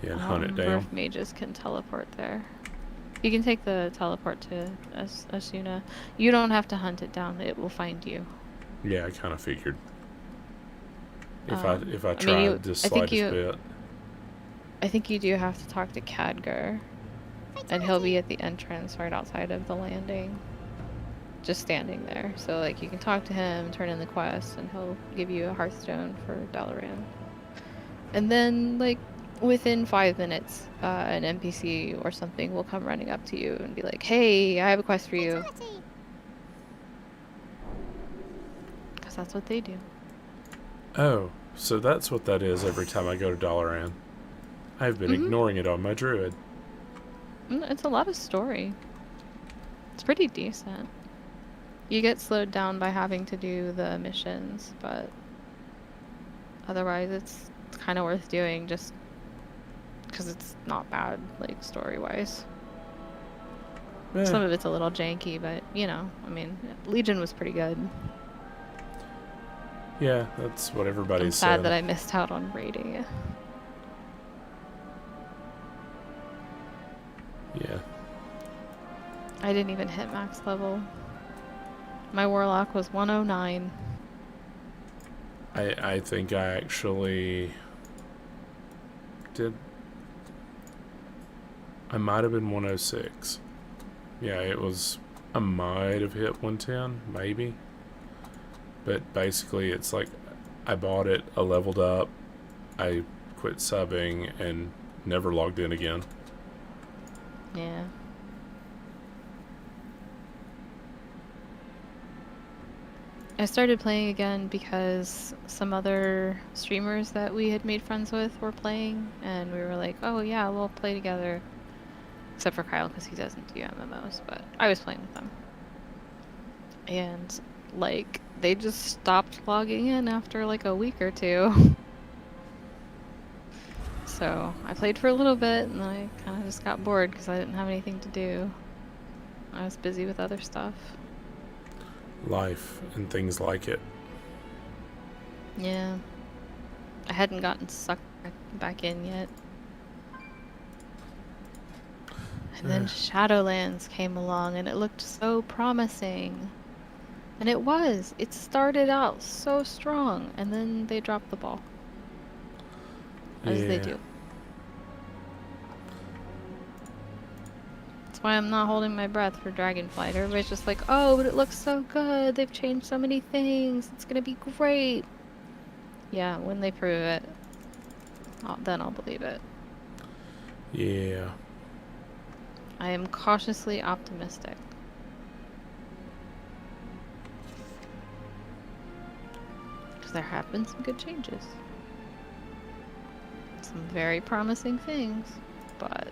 Yeah, and hunt it down. Earth mages can teleport there. You can take the teleport to Asuna. You don't have to hunt it down; it will find you. Yeah, I kind of figured. If I tried, just slightest bit. I think you do have to talk to Khadgar, and he'll be at the entrance right outside of the landing, just standing there. So like you can talk to him, turn in the quest, and he'll give you a Hearthstone for Dalaran. And then like within 5 minutes, an NPC or something will come running up to you and be like, "Hey, I have a quest for you." Because that's what they do. Oh, so that's what that is every time I go to Dalaran. I've been ignoring it on my druid. It's a lot of story. It's pretty decent. You get slowed down by having to do the missions, but otherwise it's kind of worth doing just because it's not bad, like, story-wise. Some of it's a little janky, but, you know, I mean, Legion was pretty good. Yeah, that's what everybody said. I'm sad that I missed out on raiding it. Yeah. I didn't even hit max level. My warlock was 109. I think I actually did. I might have been 106. Yeah, it was. I might have hit 110, maybe. But basically, it's like I bought it, I leveled up, I quit subbing, and never logged in again. Yeah. I started playing again because some other streamers that we had made friends with were playing, and we were like, oh yeah, we'll play together. Except for Kyle, because he doesn't do MMOs, but I was playing with them. And, like, they just stopped logging in after, like, a week or two. So, I played for a little bit, and then I kind of just got bored because I didn't have anything to do. I was busy with other stuff. Life and things like it. Yeah. I hadn't gotten sucked back in yet. And then Shadowlands came along and it looked so promising. And it was. It started out so strong and then they dropped the ball. As they do. It's why I'm not holding my breath for Dragonflight. Everybody's just like, oh, but it looks so good. They've changed so many things. It's gonna be great. Yeah, when they prove it, then I'll believe it. Yeah. I am cautiously optimistic. Because there have been some good changes. Some very promising things, but...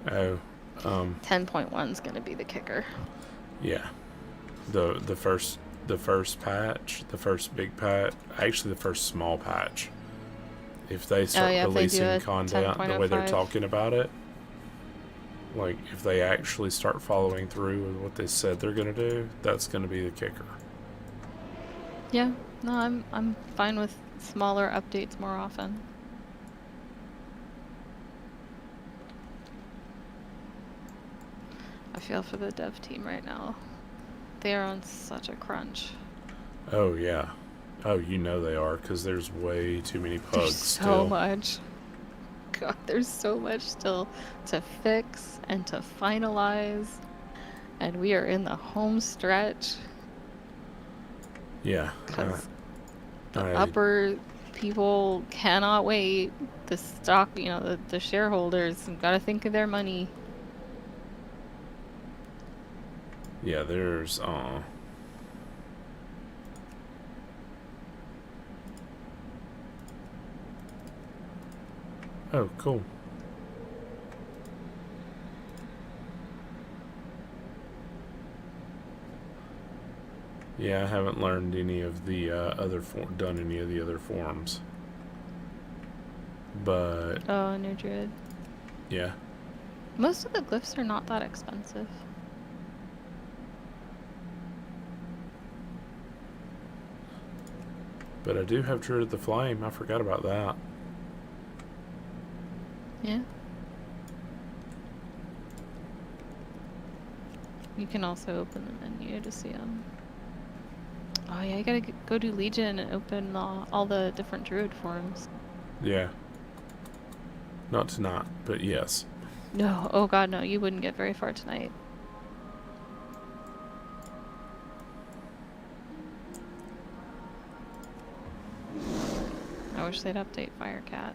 10.1 is going to be the kicker. Yeah. The first patch, the first big patch, actually the first small patch. If they start releasing content the way they're talking about it, like if they actually start following through with what they said they're going to do, that's going to be the kicker. Yeah. No, I'm fine with smaller updates more often. I feel for the dev team right now. They are on such a crunch. Oh, yeah. Oh, you know they are, because there's way too many bugs There's so still. much. God, there's so much still to fix and to finalize. And we are in the home stretch. Yeah. Because the upper people cannot wait. The stock, you know, the shareholders have got to think of their money. Yeah, there's, Oh, cool. Yeah, I haven't learned any of the done any of the other forms. But... Oh, New Druid. Yeah. Most of the glyphs are not that expensive. But I do have Druid of the Flame. I forgot about that. Yeah. You can also open the menu to see them. Oh yeah, you gotta go do Legion and open all the different Druid forms. Yeah. Not tonight, but yes. No, oh god, no, you wouldn't get very far tonight. I wish they'd update Firecat.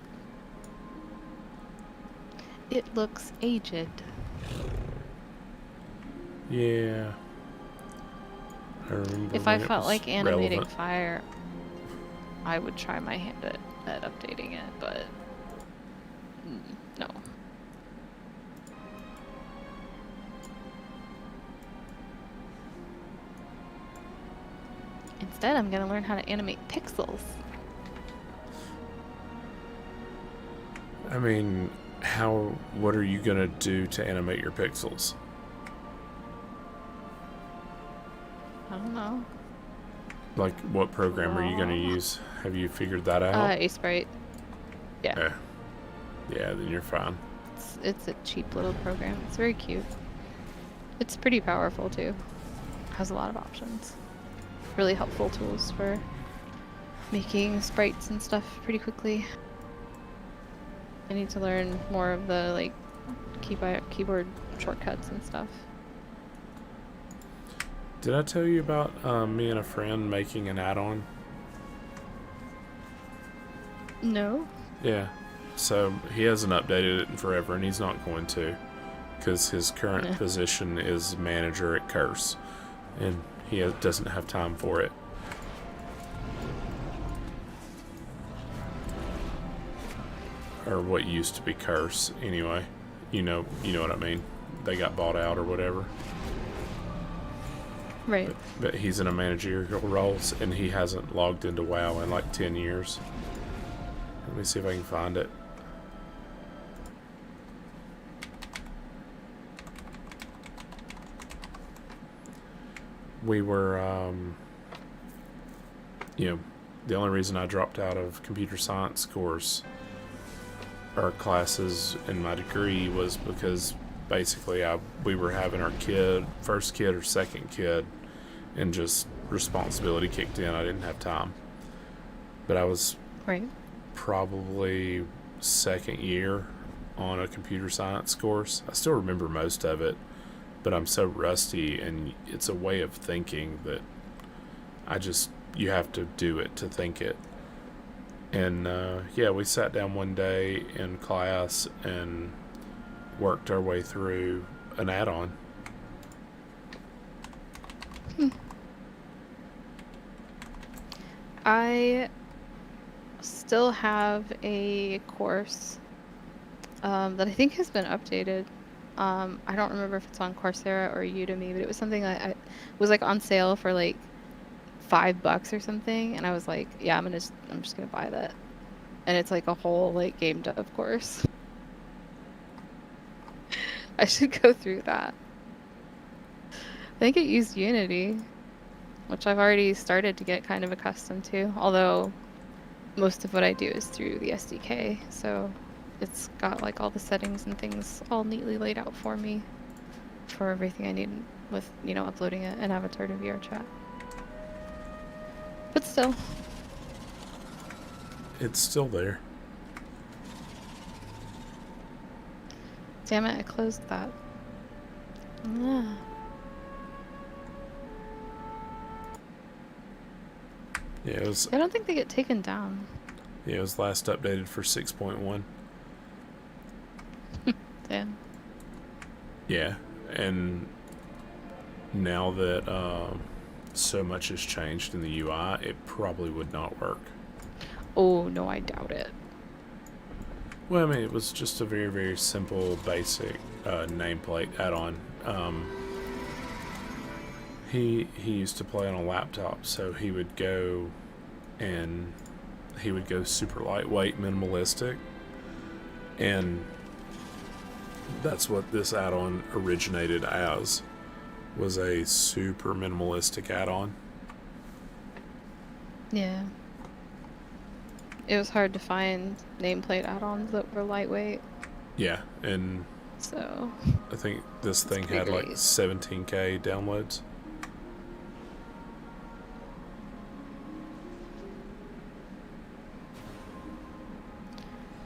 It looks aged. Yeah. I remember If I when it felt was like animating relevant. fire, I would try my hand at updating it, but no. Instead, I'm gonna learn how to animate pixels. I mean, what are you gonna do to animate your pixels? I don't know. Like, what program are you gonna use? Have you figured that out? A-Sprite. Yeah. Yeah, then you're fine. It's a cheap little program. It's very cute. It's pretty powerful too. Has a lot of options. Really helpful tools for making sprites and stuff pretty quickly. I need to learn more of the like keyboard shortcuts and stuff. Did I tell you about me and a friend making an add-on? No. Yeah. So he hasn't updated it in forever, and he's not going to, because his current position is manager at Curse, and he doesn't have time for it. Or what used to be Curse, anyway. You know what I mean. They got bought out or whatever. Right. But he's in a managerial role, and he hasn't logged into WoW in like 10 years. Let me see if I can find it. We were, the only reason I dropped out of computer science course or classes in my degree was because basically we were having our first kid or second kid, and just responsibility kicked in. I didn't have time. But I was probably second year on a computer science course. I still remember most of it, but I'm so rusty, and it's a way of thinking that you have to do it to think it. And yeah, we sat down one day in class and worked our way through an add-on. I still have a course that I think has been updated. I don't remember if it's on Coursera or Udemy, but it was something I was like on sale for like $5 or something, and I was like, yeah, I'm just gonna buy that. And it's like a whole like game dev course. I should go through that. I think it used Unity, which I've already started to get kind of accustomed to, although most of what I do is through the SDK, so it's got like all the settings and things all neatly laid out for me for everything I need with, you know, uploading an avatar to VRChat. But still. It's still there. Damn it, I closed that. Ah. Yeah, it was. I don't think they get taken down. Yeah, it was last updated for 6.1. Damn. Yeah, and now that so much has changed in the UI, it probably would not work. Oh, no, I doubt it. Well, I mean, it was just a very, very simple, basic nameplate add-on. He used to play on a laptop, so he would go super lightweight, minimalistic, and that's what this add-on originated as, was a super minimalistic add-on. Yeah. It was hard to find nameplate add-ons that were lightweight. Yeah, and so I think this thing had like 17K downloads.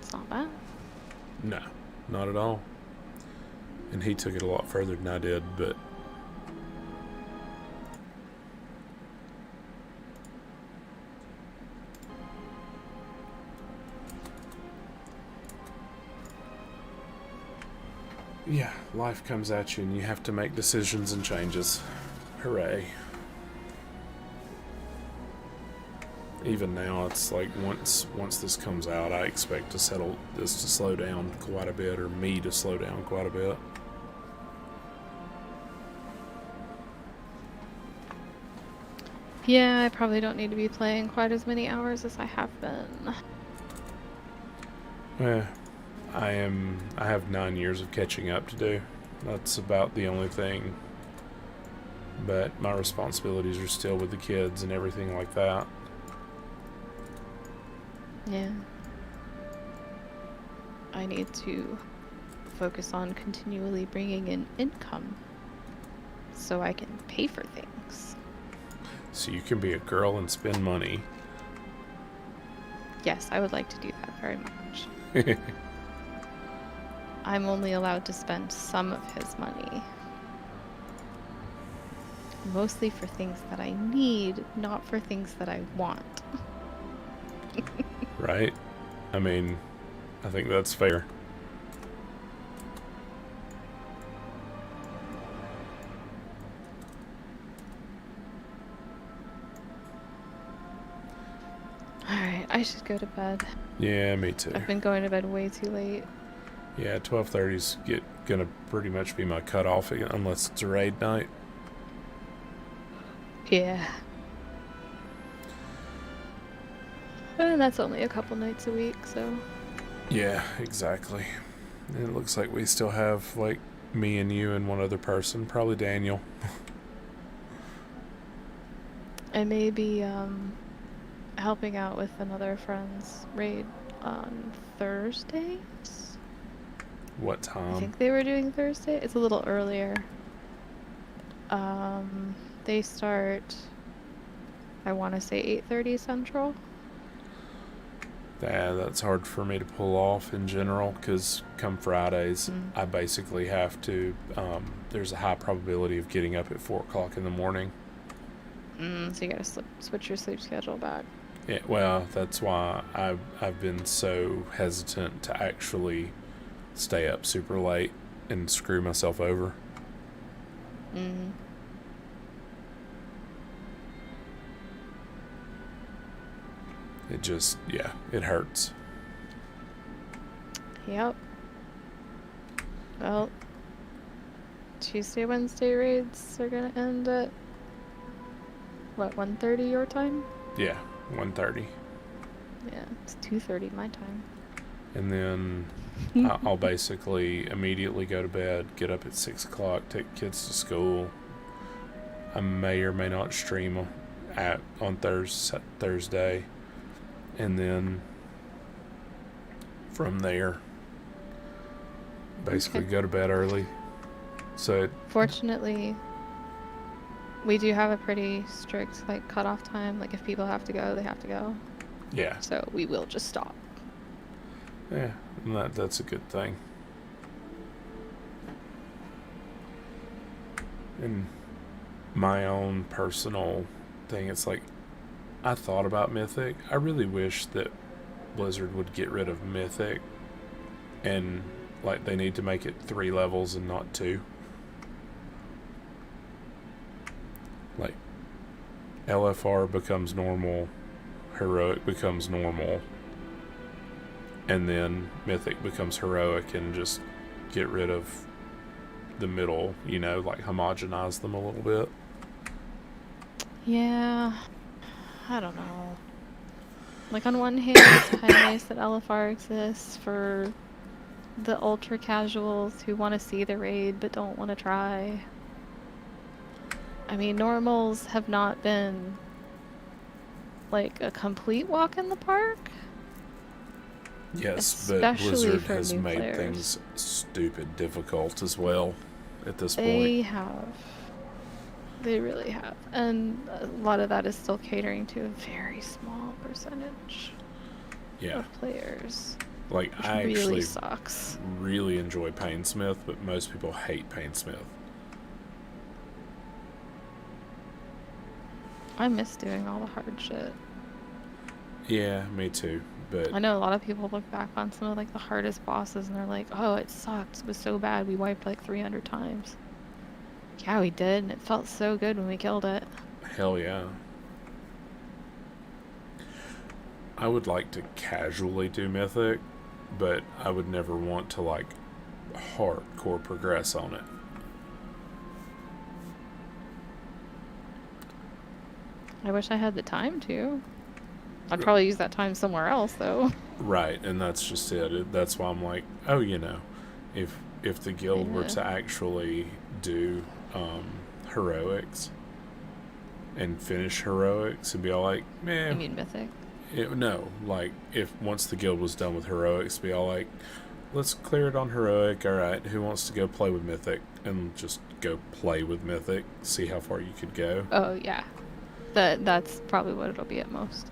It's not bad. No, not at all. And he took it a lot further than I did, but yeah, life comes at you and you have to make decisions and changes. Hooray. Even now, it's like once this comes out, I expect this to slow down quite a bit, or me to slow down quite a bit. Yeah, I probably don't need to be playing quite as many hours as I have been. Yeah, I have 9 years of catching up to do. That's about the only thing. But my responsibilities are still with the kids and everything like that. Yeah. I need to focus on continually bringing in income so I can pay for things. So you can be a girl and spend money. Yes, I would like to do that very much. I'm only allowed to spend some of his money. Mostly for things that I need, not for things that I want. Right? I mean, I think that's fair. Alright, I should go to bed. Yeah, me too. I've been going to bed way too late. Yeah, 12:30's gonna pretty much be my cutoff unless it's a raid night. Yeah. And that's only a couple nights a week, so... Yeah, exactly. And it looks like we still have, like, me and you and one other person, probably Daniel. I may be, helping out with another friend's raid on Thursdays? What time? I think they were doing Thursday. It's a little earlier. They start, I want to say 8:30 Central. Yeah, that's hard for me to pull off in general because come Fridays, I basically have to. There's a high probability of getting up at 4 o'clock in the morning. So you gotta switch your sleep schedule back. Yeah, well, that's why I've been so hesitant to actually stay up super late and screw myself over. It just, yeah, it hurts. Yep. Well, Tuesday, Wednesday raids are gonna end at what, 1:30 your time? Yeah, 1:30. Yeah, it's 2:30 my time. And then I'll basically immediately go to bed, get up at 6 o'clock, take kids to school. I may or may not stream on Thursday. And then from there, basically go to bed early. So fortunately, we do have a pretty strict like cutoff time. Like if people have to go, they have to go. Yeah. So we will just stop. Yeah, and that's a good thing. And my own personal thing, it's like, I thought about Mythic. I really wish that Blizzard would get rid of Mythic, and like they need to make it 3 levels and not 2. Like LFR becomes normal, Heroic becomes normal, and then Mythic becomes Heroic, and just get rid of the middle, like homogenize them a little bit. Yeah. I don't know. Like on one hand, it's kind of nice that LFR exists for the ultra casuals who want to see the raid but don't want to try. I mean, normals have not been like a complete walk in the park. Yes, but Especially Blizzard for has new made players. things stupid difficult as well at this They point. have. They really have. And a lot of that is still catering to a very small percentage Yeah. of players. Like, Which I really actually sucks. really enjoy Painsmith, but most people hate Painsmith. I miss doing all the hard shit. Yeah, me too. But I know a lot of people look back on some of like the hardest bosses and they're like, oh, it sucked. It was so bad. We wiped like 300 times. Yeah, we did, and it felt so good when we killed it. hell yeah. I would like to casually do Mythic, but I would never want to like hardcore progress on it. I wish I had the time to. I'd probably use that time somewhere else, though. Right, and that's just it. That's why I'm like, oh, if the guild were to actually do heroics and finish heroics and be all like, man. You mean Mythic? No, like if once the guild was done with heroics, be all like, let's clear it on heroic. All right, who wants to go play with Mythic? And just go play with Mythic, see how far you could go. Oh yeah, that's probably what it'll be at most.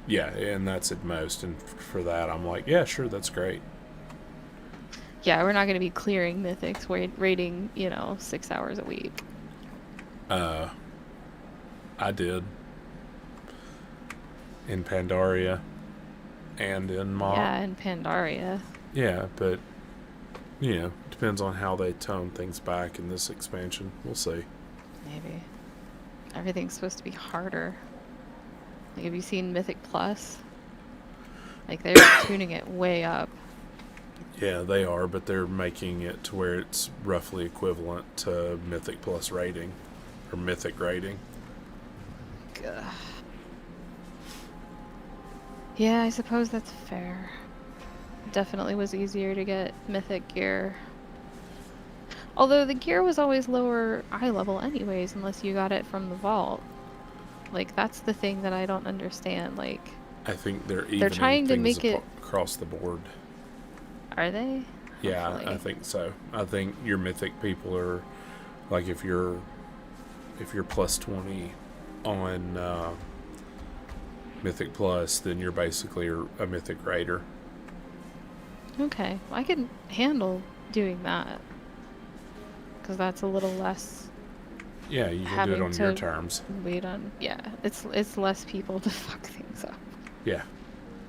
Yeah, and that's at most. And for that, I'm like, yeah, sure, that's great. Yeah, we're not going to be clearing Mythics, raiding, 6 hours a week. I did. In Pandaria. And in Mop. Yeah, in Pandaria. Yeah, but, depends on how they tone things back in this expansion. We'll see. Maybe. Everything's supposed to be harder. Like, have you seen Mythic Plus? Like, they're tuning it way up. Yeah, they are, but they're making it to where it's roughly equivalent to Mythic Plus rating. Or Mythic rating. Ugh. Yeah, I suppose that's fair. Definitely was easier to get Mythic gear. Although the gear was always lower eye level anyways, unless you got it from the vault. Like, that's the thing that I don't understand. Like, I think they're evening trying to things make it... across the board. Are they? Yeah, Hopefully. I think so. I think your Mythic people are, like, if you're plus 20 on Mythic Plus, then you're basically a Mythic Raider. Okay, I can handle doing that. Because that's a little less Yeah, you can do it having on to your terms. wait on. Yeah, it's less people to fuck things up. Yeah.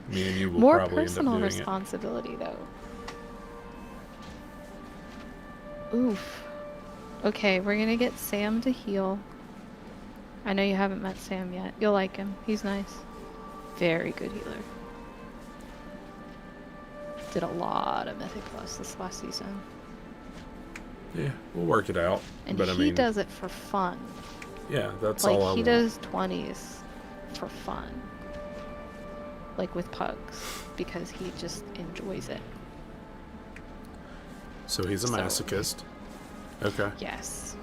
Me and you will More probably end up personal doing responsibility, though. Oof. Okay, we're gonna get Sam to heal. I know you haven't met Sam yet. You'll like him. He's nice. Very good healer. Did a lot of Mythic Plus this last season. it. Yeah, we'll work it out. And but he I mean, does it for fun. yeah, that's Like, all I he want. does 20s for fun. Like with pugs. Because he just enjoys it. So he's a So- masochist. Okay. Yes.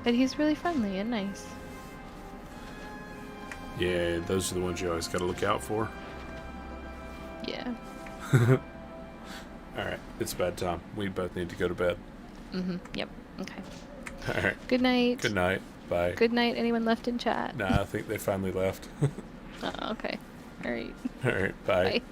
But he's really friendly and nice. Yeah, those are the ones you always got to look out for. Yeah. Alright, it's bedtime. We both need to go to bed. Yep. Okay. Alright, Good night. good night. Bye. Good night. Anyone left in chat? Nah, I think they finally left. Okay. All right. Alright, bye. Bye.